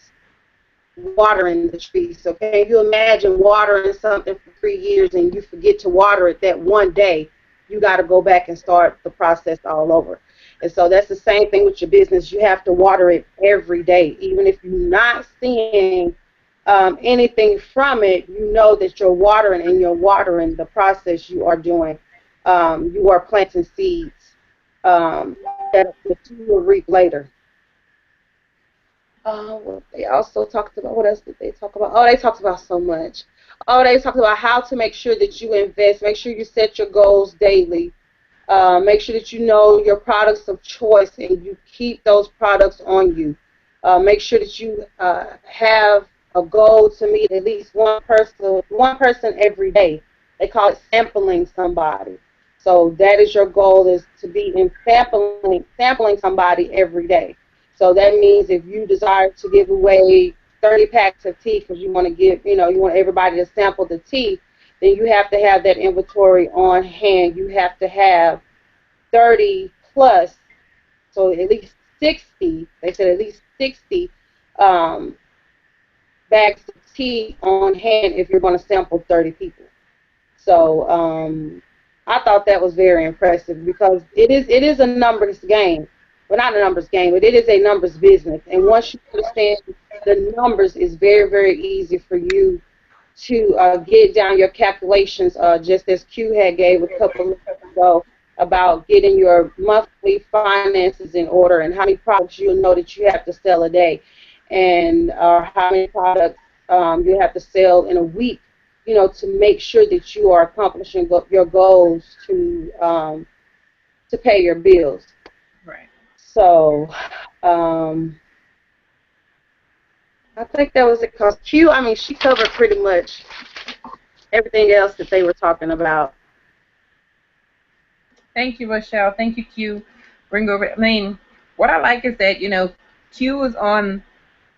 watering the tree. So can you imagine watering something for 3 years and you forget to water it that one day? You got to go back and start the process all over. And so that's the same thing with your business. You have to water it every day. Even if you're not seeing anything from it, you know that you're watering, and you're watering the process you are doing. You are planting seeds that you will reap later. What they also talked about, what else did they talk about? Oh, they talked about so much. Oh, they talked about how to make sure that you invest. Make sure you set your goals daily. Make sure that you know your products of choice and you keep those products on you. Make sure that you have a goal to meet at least one person every day. They call it sampling somebody. So that is your goal, is to be in sampling somebody every day. So that means if you desire to give away 30 packs of tea because you want to give, you want everybody to sample the tea, then you have to have that inventory on hand. You have to have 30 plus, so at least 60, they said at least 60 um, bags of tea on hand if you're going to sample 30 people. So I thought that was very impressive because it is a numbers game. Well, not a numbers game, but it is a numbers business. And once you understand the numbers, it's very, very easy for you to get down your calculations, just as Q had gave a couple of minutes ago about getting your monthly finances in order and how many products you'll know that you have to sell a day, and how many products you have to sell in a week, to make sure that you are accomplishing your goals to pay your bills. Right. So I think that was it. Cause Q, I mean, she covered pretty much everything else that they were talking about. Thank you, Rochelle. Thank you, Q. Bring over. I mean, what I like is that Q is on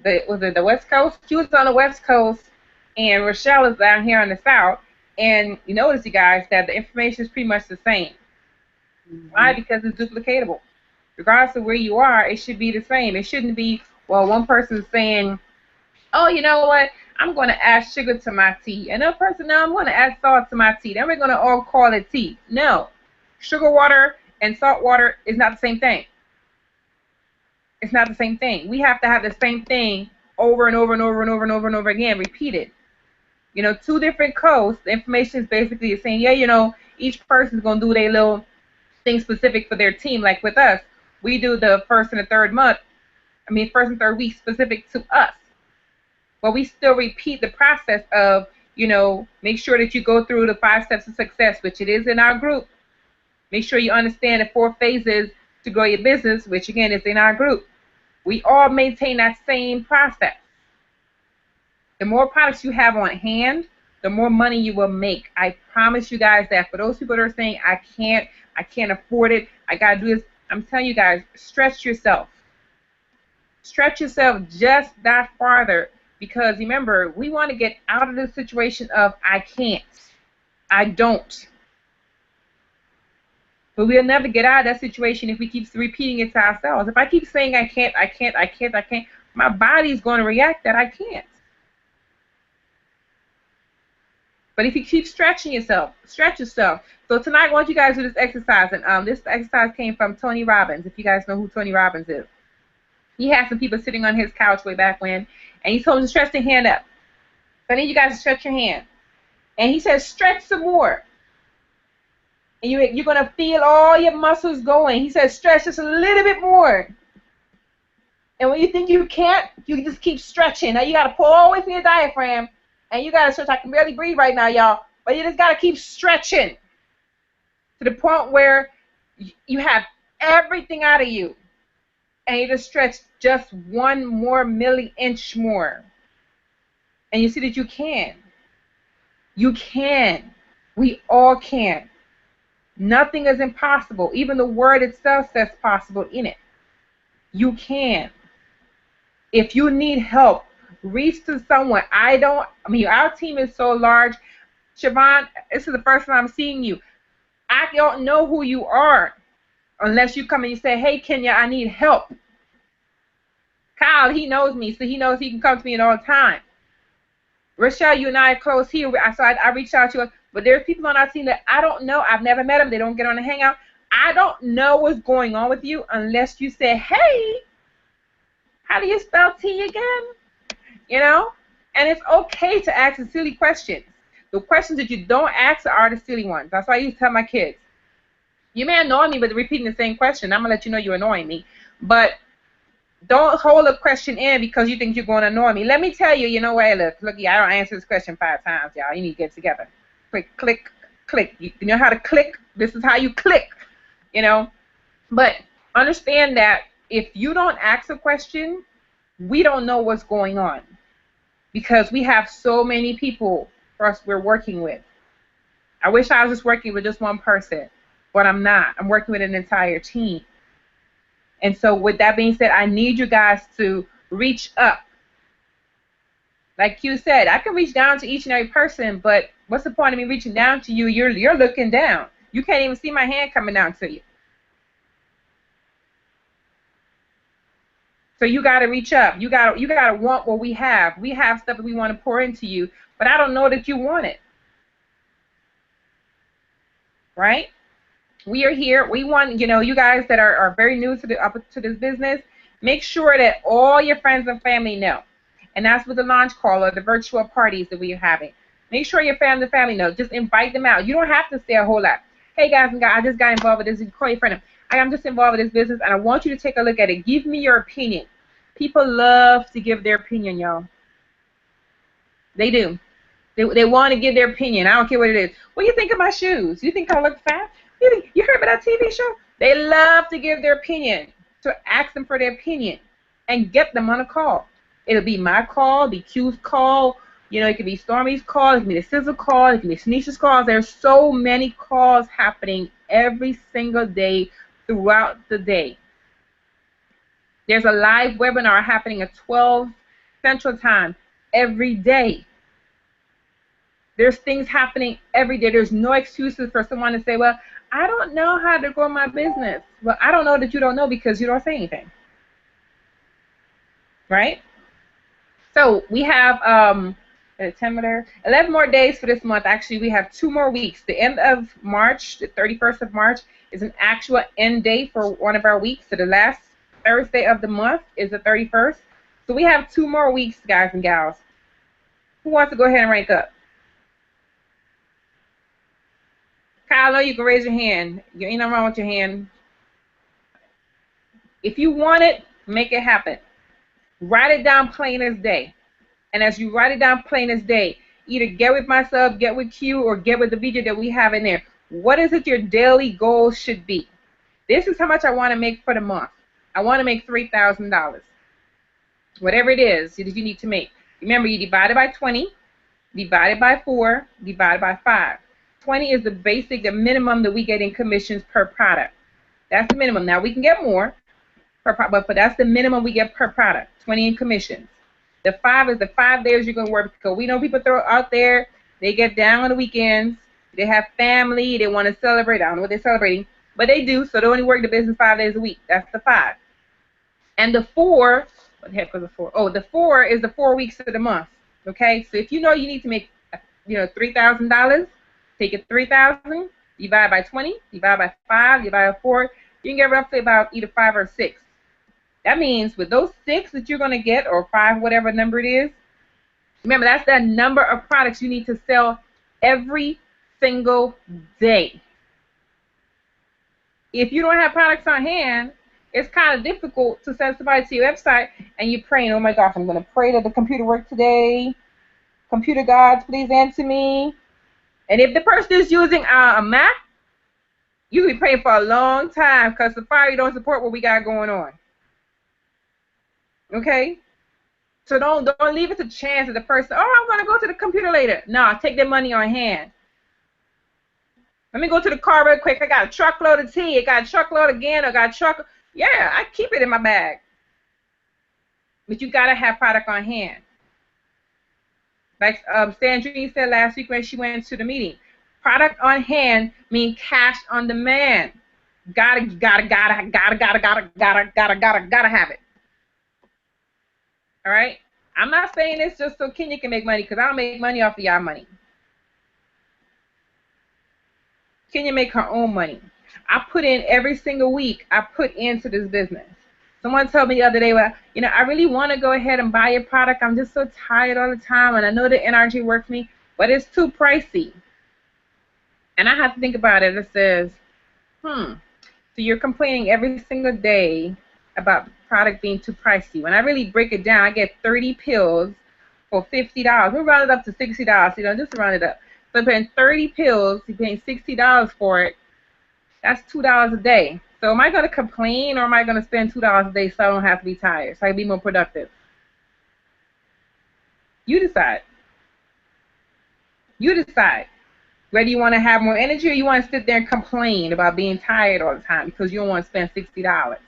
the West Coast. Q is on the West Coast, and Rochelle is down here on the South. And you notice, you guys, that the information is pretty much the same. Mm-hmm. Why? Because it's duplicatable. Regardless of where you are, it should be the same. It shouldn't be, well, one person's saying, oh, you know what? I'm going to add sugar to my tea. Another person, no, I'm going to add salt to my tea. Then we're going to all call it tea. No. Sugar water and salt water is not the same thing. It's not the same thing. We have to have the same thing over and over and over and over and over and over again, repeated. Two different codes, the information is basically saying, yeah, each person's going to do their little thing specific for their team. Like with us, we do the first and third week specific to us. But we still repeat the process of, make sure that you go through the 5 steps of success, which it is in our group. Make sure you understand the 4 phases to grow your business, which again is in our group. We all maintain that same process. The more products you have on hand, the more money you will make. I promise you guys that. For those people that are saying, I can't afford it, I gotta do this, I'm telling you guys, stretch yourself. Stretch yourself just that farther, because remember, we want to get out of the situation of I can't, I don't. But we'll never get out of that situation if we keep repeating it to ourselves. If I keep saying I can't, my body's going to react that I can't. But if you keep stretching yourself, stretch yourself. So tonight I want you guys to do this exercise. And this exercise came from Tony Robbins, if you guys know who Tony Robbins is. He had some people sitting on his couch way back when, and he told them to stretch their hand up. So I need you guys to stretch your hand. And he says, stretch some more. And you're going to feel all your muscles going. He says, stretch just a little bit more. And when you think you can't, you just keep stretching. Now you got to pull all the way from your diaphragm. And you got to stretch. I can barely breathe right now, y'all. But you just got to keep stretching to the point where you have everything out of you. And you just stretch just 1 more milli-inch more. And you see that you can. You can. We all can. Nothing is impossible. Even the word itself says possible in it. You can. If you need help, reach to someone. Our team is so large. Siobhan, this is the first time I'm seeing you. I don't know who you are unless you come and you say, hey, Kenya, I need help. Kyle, he knows me, so he knows he can come to me at all time. Rochelle, you and I are close here, so I reached out to you. But there's people on our team that I don't know. I've never met them. They don't get on the hangout. I don't know what's going on with you unless you say, hey, how do you spell T again? You know? And it's okay to ask the silly questions. The questions that you don't ask are the silly ones. That's why I used to tell my kids. You may annoy me with repeating the same question. I'm going to let you know you're annoying me. But don't hold a question in because you think you're going to annoy me. Let me tell you, you know what? Look, I don't answer this question 5 times, y'all. You need to get together. Click, click, click. You know how to click? This is how you click, you know? But understand that if you don't ask a question, we don't know what's going on because we have so many people we're working with. I wish I was just working with just one person, but I'm not. I'm working with an entire team. And so with that being said, I need you guys to reach up. Like Q said, I can reach down to each and every person, but what's the point of me reaching down to you? You're looking down. You can't even see my hand coming down to you. So you got to reach up. You got to want what we have. We have stuff that we want to pour into you, but I don't know that you want it. Right? We are here. We want, you guys that are very new to this business, make sure that all your friends and family know. And that's with the launch call or the virtual parties that we are having. Make sure your family knows. Just invite them out. You don't have to say a whole lot. Hey, guys and guys, I just got involved with this. Call your friend. I'm just involved with this business, and I want you to take a look at it. Give me your opinion. People love to give their opinion, y'all. They do. They want to give their opinion. I don't care what it is. What do you think of my shoes? You think I look fat? You heard about that TV show? They love to give their opinion. So ask them for their opinion and get them on a call. It'll be my call, be Q's call. It could be Stormy's call. It could be the Sizzle call. It could be Tanisha's calls. There's so many calls happening every single day throughout the day. There's a live webinar happening at 12 Central Time every day. There's things happening every day. There's no excuses for someone to say, well, I don't know how to grow my business. Well, I don't know that you don't know because you don't say anything. Right? So we have 11 more days for this month. Actually, we have 2 more weeks. The end of March, the 31st of March, is an actual end date for one of our weeks. So the last Thursday of the month is the 31st. So we have 2 more weeks, guys and gals. Who wants to go ahead and rank up? Kyle, you can raise your hand. You ain't nothing wrong with your hand. If you want it, make it happen. Write it down plain as day. And as you write it down plain as day, either get with myself, get with Q, or get with the video that we have in there. What is it your daily goal should be? This is how much I want to make for the month. I want to make $3,000. Whatever it is that you need to make. Remember, you divide it by 20, divide it by 4, divide it by 5. 20 is the basic, the minimum that we get in commissions per product. That's the minimum. Now, we can get more, per product, but that's the minimum we get per product, 20 in commissions. The 5 is the 5 days you're going to work, because we know people throw out there, they get down on the weekends, they have family, they want to celebrate. I don't know what they're celebrating, but they do, so they only work the business 5 days a week. That's the 5. And the 4, what the heck was the 4? Oh, the 4 is the 4 weeks of the month, okay? So if you know you need to make, $3,000, take it 3,000, divide by 20, divide by 5, divide by 4, you can get roughly about either 5 or 6. That means with those 6 that you're going to get, or 5, whatever number it is, remember that's that number of products you need to sell every single day. If you don't have products on hand, it's kind of difficult to send somebody to your website and you're praying, oh my gosh, I'm going to pray that the computer works today. Computer gods, please answer me. And if the person is using a Mac, you'll be praying for a long time, because Safari don't support what we got going on. Okay? So don't leave it to chance of the person, oh, I'm going to go to the computer later. No, take their money on hand. Let me go to the car real quick. I got a truckload of tea. I got a truckload again. I got a truck. Yeah, I keep it in my bag. But you got to have product on hand. Like Sandrine said last week when she went to the meeting. Product on hand means cash on demand. Gotta have it. All right? I'm not saying this just so Kenya can make money, because I don't make money off of y'all money. Kenya make her own money. I put in every single week, I put into this business. Someone told me the other day, well, I really want to go ahead and buy your product. I'm just so tired all the time, and I know the NRG works for me, but it's too pricey. And I have to think about it. It says, so you're complaining every single day about the product being too pricey. When I really break it down, I get 30 pills for $50. We'll round it up to $60, just round it up. So I'm paying 30 pills, you're paying $60 for it. That's $2 a day. So am I going to complain, or am I going to spend $2 a day so I don't have to be tired, so I can be more productive? You decide. You decide whether you want to have more energy, or you want to sit there and complain about being tired all the time because you don't want to spend $60.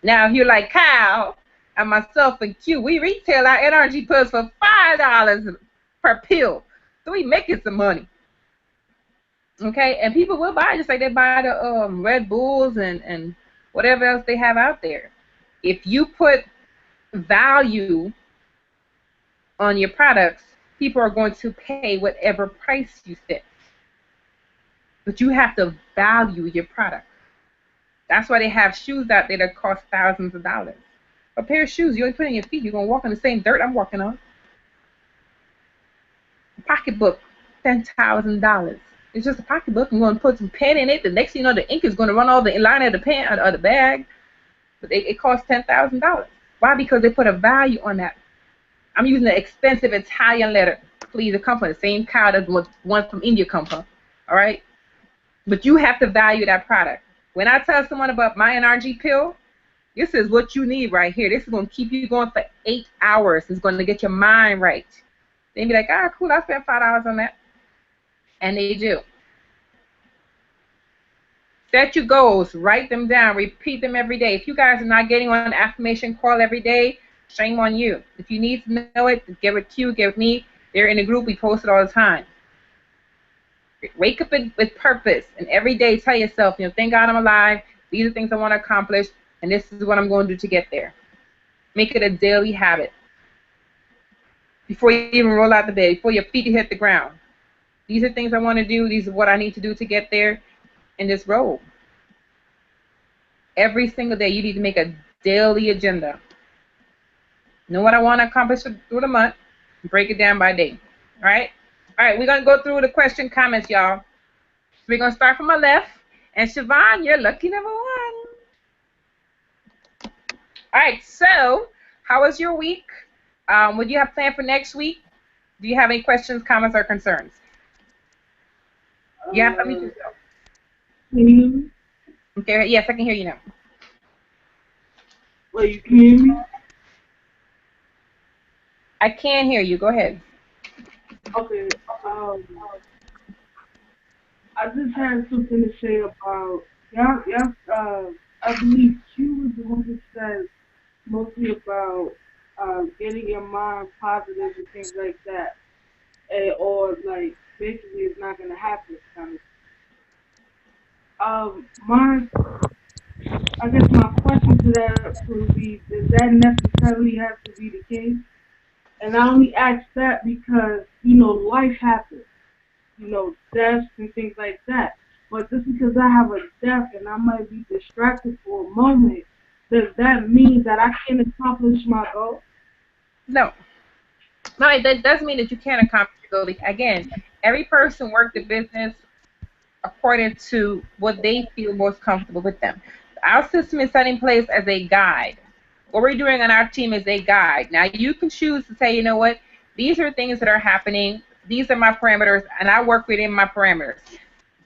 Now, if you're like Kyle and myself and Q, we retail our NRG pills for $5 per pill. So we making some money. Okay, and people will buy, just like they buy the Red Bulls and whatever else they have out there. If you put value on your products, people are going to pay whatever price you set. But you have to value your product. That's why they have shoes out there that cost thousands of dollars. A pair of shoes you only put in your feet, you're going to walk on the same dirt I'm walking on. A pocketbook, $10,000. It's just a pocketbook. I'm going to put some pen in it. The next thing you know, the ink is going to run all the line of the pen or the bag. But it costs $10,000. Why? Because they put a value on that. I'm using the expensive Italian leather. Please, it comes from the same cow that one from India come from. All right? But you have to value that product. When I tell someone about my NRG pill, this is what you need right here. This is going to keep you going for 8 hours. It's going to get your mind right. They'd be like, ah, cool, I spent $5 on that. And they do. Set your goals. Write them down. Repeat them every day. If you guys are not getting on an affirmation call every day, shame on you. If you need to know it, give it to you, give it me. They're in the group. We post it all the time. Wake up with purpose. And every day tell yourself, thank God I'm alive. These are things I want to accomplish. And this is what I'm going to do to get there. Make it a daily habit. Before you even roll out the bed, before your feet hit the ground. These are things I want to do. These are what I need to do to get there. And just roll. Every single day, you need to make a daily agenda. Know what I want to accomplish through the month. Break it down by day. All right? All right, we're going to go through the question comments, y'all. We're going to start from my left. And Siobhan, you're lucky number 1. All right, so how was your week? What do you have planned for next week? Do you have any questions, comments, or concerns? You have to unmute yourself. Can you hear me? Okay, yes, I can hear you now. Wait, you can hear me? I can hear you. Go ahead. Okay. I just had something to say about I believe Q was the one that said mostly about getting your mind positive and things like that, or like basically it's not gonna happen kind of. I guess my question to that would be, does that necessarily have to be the case? And I only ask that because, life happens, deaths and things like that. But just because I have a death and I might be distracted for a moment, does that mean that I can't accomplish my goal? No. No, it doesn't mean that you can't accomplish your goal. Again, every person works the business according to what they feel most comfortable with them. Our system is set in place as a guide. What we're doing on our team is a guide. Now, you can choose to say, you know what, these are things that are happening. These are my parameters, and I work within my parameters.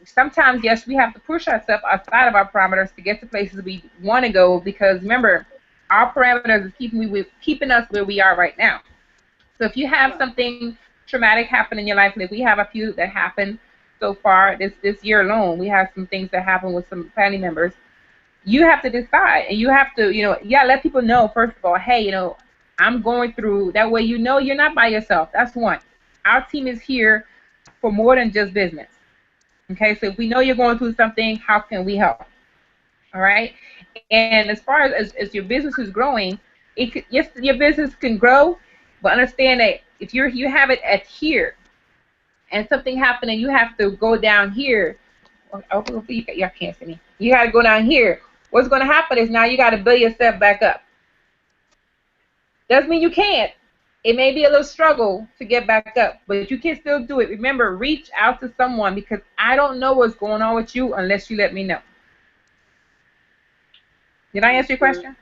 Sometimes, yes, we have to push ourselves outside of our parameters to get to places we want to go because, remember, our parameters is keeping us where we are right now. So if you have something traumatic happen in your life, like we have a few that happened so far this year alone, we have some things that happen with some family members. You have to decide, and you have to, let people know, first of all, hey, I'm going through, that way you're not by yourself. That's one. Our team is here for more than just business. Okay, so if we know you're going through something, how can we help? All right, and as far as your business is growing, yes, your business can grow, but understand that if you have it at here, and something happened and you have to go down here, y'all can't see me. You got to go down here. What's going to happen is now you got to build yourself back up. Doesn't mean you can't. It may be a little struggle to get back up, but you can still do it. Remember, reach out to someone because I don't know what's going on with you unless you let me know. Did I answer your question?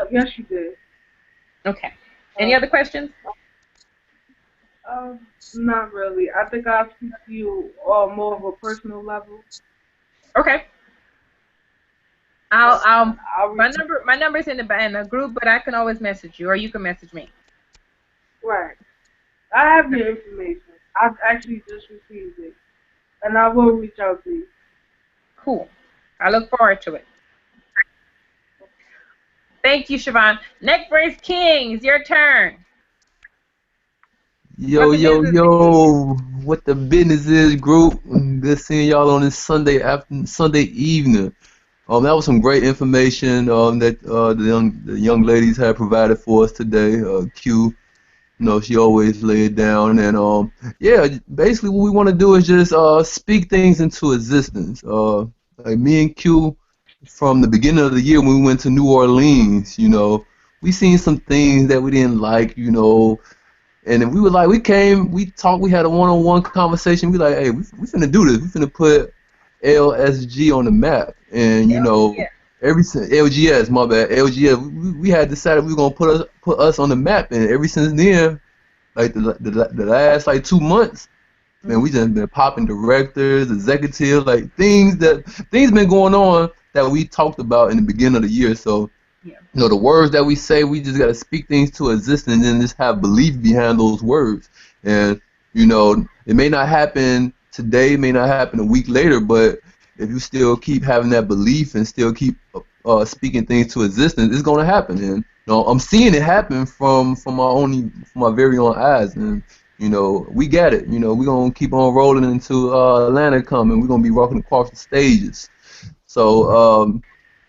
Yes, you did. Okay. Any other questions? Not really. I think I'll speak to you on more of a personal level. Okay. My number's in the group, but I can always message you, or you can message me. Right. I have your information. I've actually just received it, and I will reach out to you. Cool. I look forward to it. Thank you, Siobhan. Neck Brace Kings, your turn. Yo, what the business is, group? Good seeing y'all on this Sunday evening. That was some great information that the young ladies had provided for us today. Q, she always lay it down, and yeah, basically what we want to do is just speak things into existence. Like me and Q, from the beginning of the year when we went to New Orleans, we seen some things that we didn't like, and then we were like, we talked, we had a one-on-one conversation. We like, hey, we finna do this. We finna put LSG on the map. And LGS, my bad, LGS. We had decided we were gonna put us on the map. And ever since then, like the last like 2 months, man, we just been popping directors, executives, like things been going on that we talked about in the beginning of the year. So. The words that we say, we just got to speak things to existence and then just have belief behind those words. And, it may not happen today, it may not happen a week later, but if you still keep having that belief and still keep speaking things to existence, it's going to happen. And, I'm seeing it happen from my very own eyes. And, we got it. We're going to keep on rolling into Atlanta coming. We're going to be walking across the stages. So,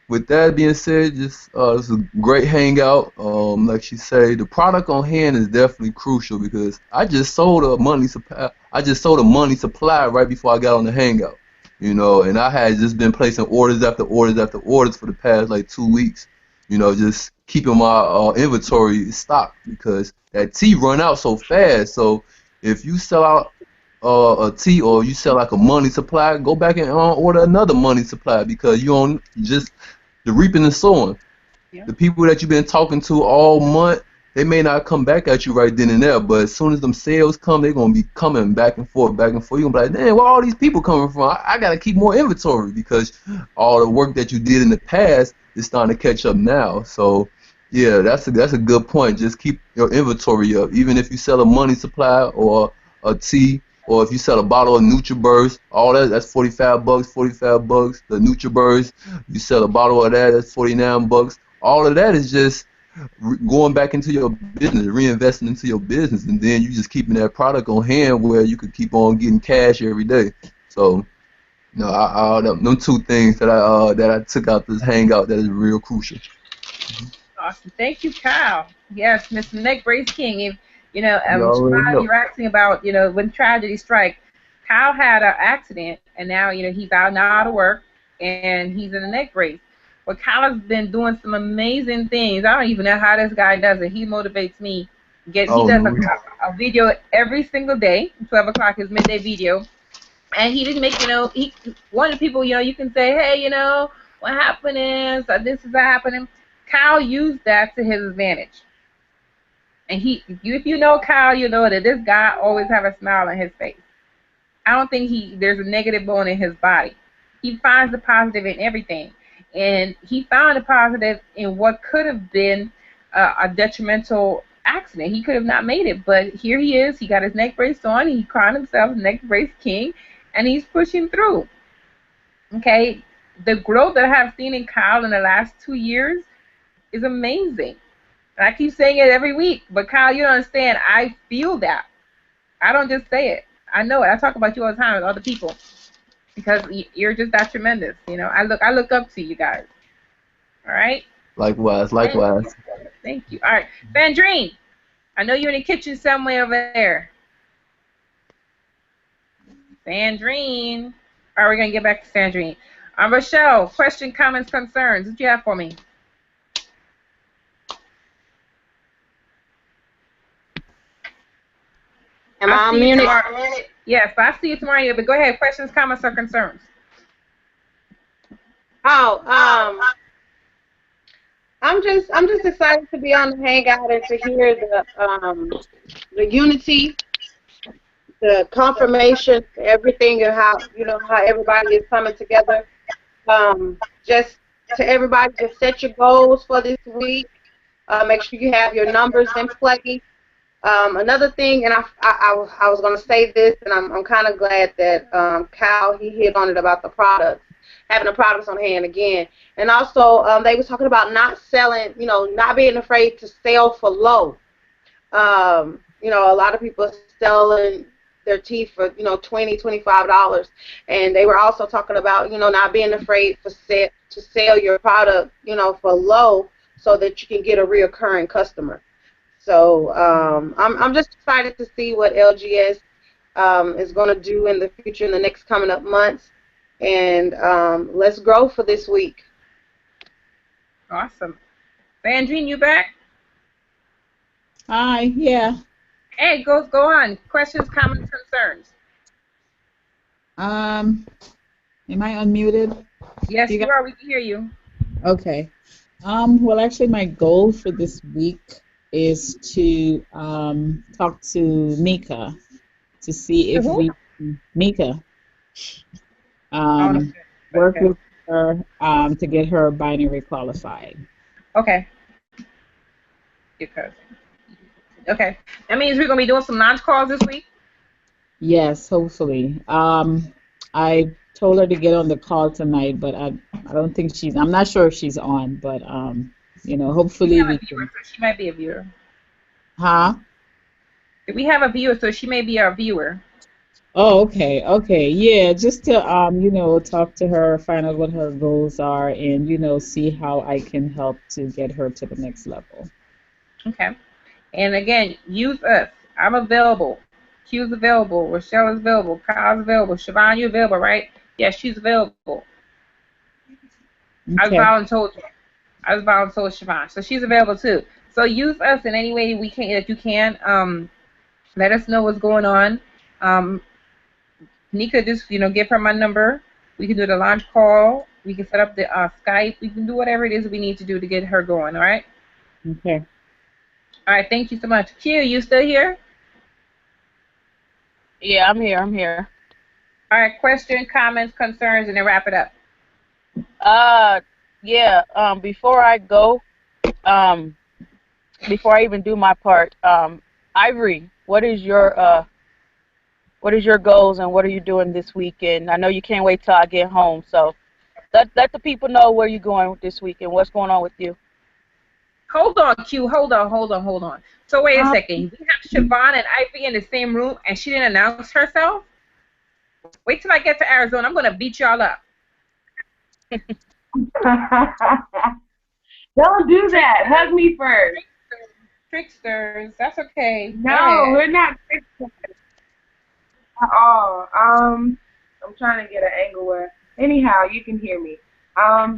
with that being said, just this is a great hangout. Like she said, the product on hand is definitely crucial because I just sold a monthly supply. Right before I got on the hangout, and I had just been placing orders after orders after orders for the past like 2 weeks. Just keeping my inventory stocked because that tea run out so fast. So if you sell out a tea or you sell like a monthly supply, go back and order another monthly supply because you don't just the reaping and sowing. Yeah. The people that you've been talking to all month they may not come back at you right then and there, but as soon as them sales come, they're gonna be coming back and forth, back and forth. You're gonna be like, man, where all these people coming from? I gotta keep more inventory because all the work that you did in the past is starting to catch up now. So yeah, that's a good point. Just keep your inventory up, even if you sell a money supply or a tea, or if you sell a bottle of NutriBurst, all that's $45, $45. The NutriBurst, you sell a bottle of that, that's $49. All of that is just going back into your business, reinvesting into your business, and then you just keeping that product on hand where you could keep on getting cash every day. So, you know, them two things that I took out this hangout that is real crucial. Awesome. Thank you, Kyle. Yes, Mr. Neck Brace King. If, you know, You already Siobhan, know. you're asking about, you know, when tragedy strikes. Kyle had an accident, and now, you know, he's now out of work, and he's in a neck brace. But Kyle's been doing some amazing things. I don't even know how this guy does it. He motivates me. He Oh, does no. a video every single day. 12 o'clock, his midday video. And he didn't make, you know, one of the people, you know, you can say, hey, you know, what happened is, this is happening. Kyle used that to his advantage. And if you know Kyle, you know that this guy always have a smile on his face. I don't think there's a negative bone in his body. He finds the positive in everything. And he found the positive in what could have been a detrimental accident. He could have not made it, but here he is. He got his neck brace on. He crowned himself Neck Brace King, and he's pushing through. Okay, the growth that I have seen in Kyle in the last 2 years is amazing. And I keep saying it every week, but Kyle, you don't understand. I feel that. I don't just say it. I know it. I talk about you all the time with other people because you're just that tremendous. You know, I look up to you guys. All right. Likewise. Thank you. All right, Sandrine, I know you're in the kitchen somewhere over there. Sandrine. All right, we're gonna get back to Sandrine. Rochelle, question, comments, concerns. What do you have for me? Am I I'll see you muted? tomorrow. Yes, but I'll see you tomorrow. But go ahead. Questions, comments, or concerns? Oh, I'm just excited to be on the hangout and to hear the unity, the confirmation, everything, and how everybody is coming together. Just to everybody, just set your goals for this week. Make sure you have your numbers in play. Another thing, and I was going to say this, and I'm kind of glad that Kyle, he hit on it about the products, having the products on hand again. And also, they was talking about not selling, not being afraid to sell for low. A lot of people are selling their teeth for, $20, $25. And they were also talking about, not being afraid to sell your product, for low so that you can get a reoccurring customer. So I'm just excited to see what LGS is going to do in the future in the next coming up months. And let's grow for this week. Awesome. Sandrine, you back? Hi, yeah. Hey, go on. Questions, comments, concerns. Am I unmuted? Yes, you are. We can hear you. Okay. Well, actually, my goal for this week is to talk to Mika to see if Mika work with her to get her binary qualified. Okay. Okay. That means we're gonna be doing some launch calls this week. Yes, hopefully. I told her to get on the call tonight, but I don't think I'm not sure if she's on, but hopefully we can. So she might be a viewer. Huh? We have a viewer, so she may be our viewer. Oh, okay, yeah, just to talk to her, find out what her goals are, and see how I can help to get her to the next level. Okay. And again, use us. I'm available. Q's available. Rochelle is available. Kyle's available. Siobhan, you available, right? Yes, she's available. Okay. I was voluntold Siobhan, so she's available too. So use us in any way that you can. Let us know what's going on. Nika, just give her my number. We can do the launch call. We can set up the Skype. We can do whatever it is we need to do to get her going. All right. Okay. All right, thank you so much. Q, you still here? Yeah, I'm here. I'm here. All right, question, comments, concerns, and then wrap it up. Uh, yeah. Before I go, um, before I even do my part, Ivory, what is your goals and what are you doing this weekend? I know you can't wait till I get home, so let the people know where you're going this weekend. What's going on with you? Hold on, Q. Hold on. So wait a second. We have Siobhan and Ivy in the same room, and she didn't announce herself? Wait till I get to Arizona. I'm going to beat y'all up. Don't do that. Hug me first. Tricksters. That's okay. No, we're not tricksters at all. I'm trying to get an angle where, anyhow, you can hear me.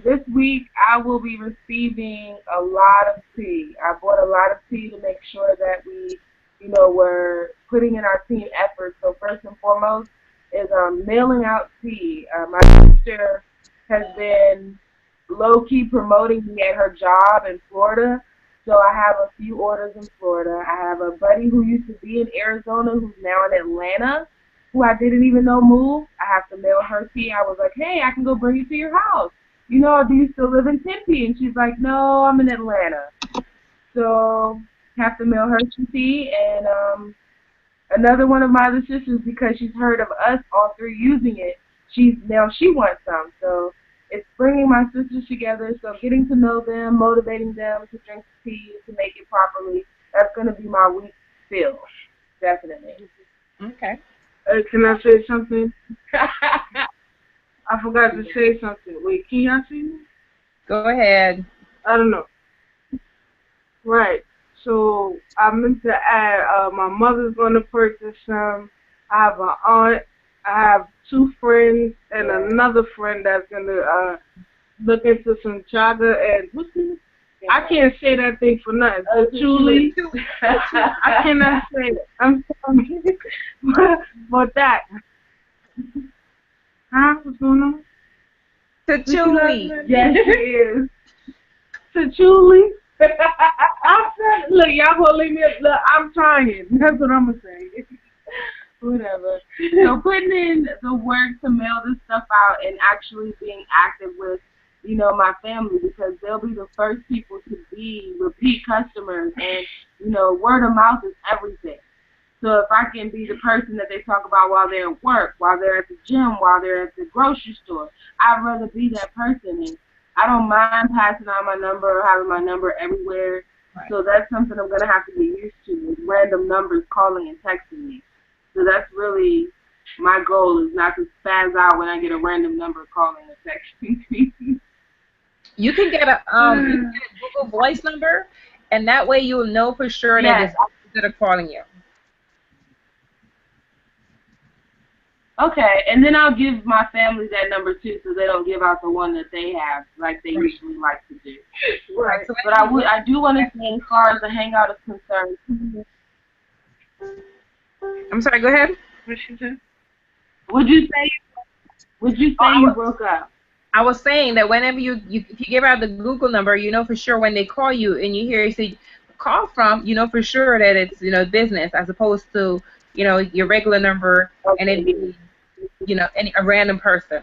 This week I will be receiving a lot of tea. I bought a lot of tea to make sure that we, we're putting in our team efforts. So first and foremost is mailing out tea. My sister has been low-key promoting me at her job in Florida. So I have a few orders in Florida. I have a buddy who used to be in Arizona who's now in Atlanta, who I didn't even know moved. I have to mail her tea. I was like, hey, I can go bring it to your house. Do you still live in Tempe? And she's like, no, I'm in Atlanta. So have to mail her some tea. And another one of my other sisters, because she's heard of us all three using it, she wants some. So it's bringing my sisters together. So getting to know them, motivating them to drink the tea, to make it properly. That's going to be my week fill, definitely. Okay. Can I say something? I forgot to say something. Wait, can y'all see me? Go ahead. I don't know. Right. So I meant to add, my mother's going to purchase some. I have an aunt. I have two friends and another friend that's going to look into some chaga and what's it? I can't say that thing for nothing. Julie, I cannot say it. I'm sorry. but that. Huh? What's going on? Patchouli. Yes, it is. Patchouli. Look, y'all gonna leave me. Look, I'm trying. That's what I'm gonna say. Whatever. So putting in the work to mail this stuff out and actually being active with, my family, because they'll be the first people to be repeat customers, and word of mouth is everything. So if I can be the person that they talk about while they're at work, while they're at the gym, while they're at the grocery store, I'd rather be that person. And I don't mind passing on my number or having my number everywhere. Right. So that's something I'm going to have to get used to, is random numbers calling and texting me. So that's really my goal, is not to spaz out when I get a random number calling and texting me. You can get a Google Voice number, and that way you'll know for sure that it's us that are calling you. Okay, and then I'll give my family that number too, so they don't give out the one that they have, like they usually like to do. Right. But I do want to say, as far as the hangout is concerned. I'm sorry. Go ahead. What she said? Would you say you broke up? I was saying that whenever if you give out the Google number, you know for sure when they call you and you hear it say call from, you know for sure that it's business, as opposed to your regular number and it be a random person.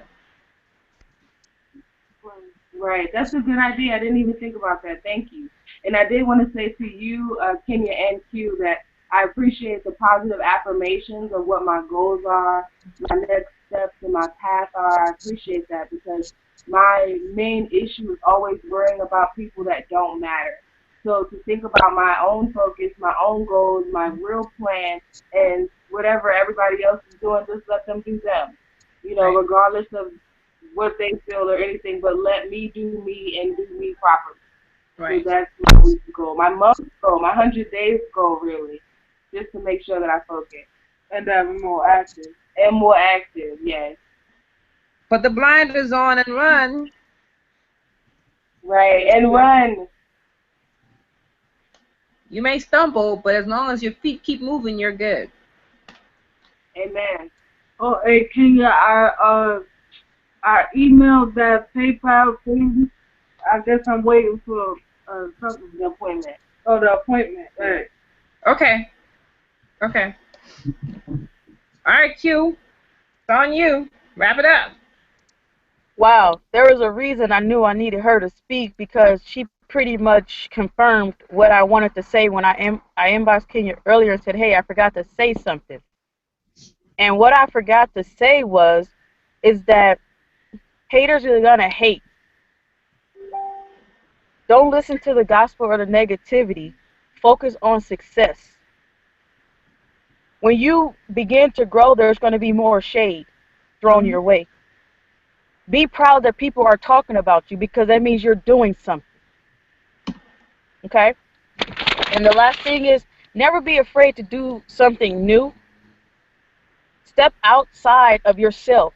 Right. That's a good idea. I didn't even think about that. Thank you. And I did want to say to you, Kenya and Q, that I appreciate the positive affirmations of what my goals are, my next steps, and my path are. I appreciate that, because my main issue is always worrying about people that don't matter. So to think about my own focus, my own goals, my real plan, and whatever everybody else is doing, just let them do them. Right. Regardless of what they feel or anything, but let me do me and do me properly. Right. So that's my week's goal. My month's goal, my 100 days goal, really, just to make sure that I focus. And that I'm more active. And more active, yes. Put the blinders on and run. Right, and run. You may stumble, but as long as your feet keep moving, you're good. Amen. Oh, hey, Kenya, I emailed that PayPal thing. I guess I'm waiting for something appointment. Oh, the appointment, right. Okay. Okay. All right, Q. It's on you. Wrap it up. Wow, there was a reason I knew I needed her to speak because she pretty much confirmed what I wanted to say when I inboxed Kenya earlier and said, "Hey, I forgot to say something." And what I forgot to say is that haters are gonna hate. Don't listen to the gospel or the negativity. Focus on success. When you begin to grow, there's going to be more shade thrown your way. Be proud that people are talking about you because that means you're doing something. Okay? And the last thing is never be afraid to do something new. Step outside of yourself.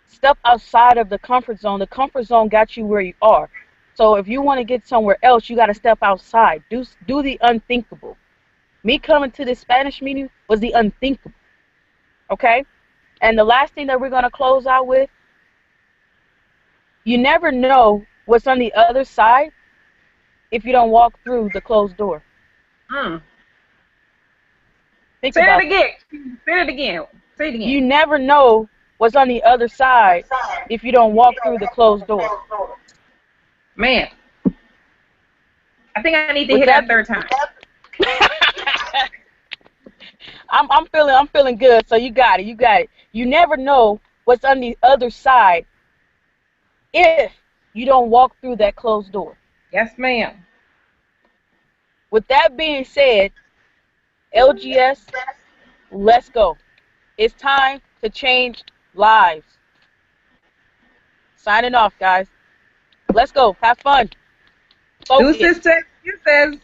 Step outside of the comfort zone. The comfort zone got you where you are. So if you want to get somewhere else, you got to step outside. Do the unthinkable. Me coming to this Spanish meeting was the unthinkable. Okay? And the last thing that we're going to close out with, you never know what's on the other side if you don't walk through the closed door. Think Say about it again. Say it again. Say it again. You never know what's on the other side if you don't walk through the closed door. Man. I think I need to hear that third time. I'm feeling good, so you got it. You never know what's on the other side if you don't walk through that closed door. Yes, ma'am. With that being said, LGS, let's go. It's time to change lives. Signing off, guys. Let's go. Have fun. Focus. Deuces to excuses.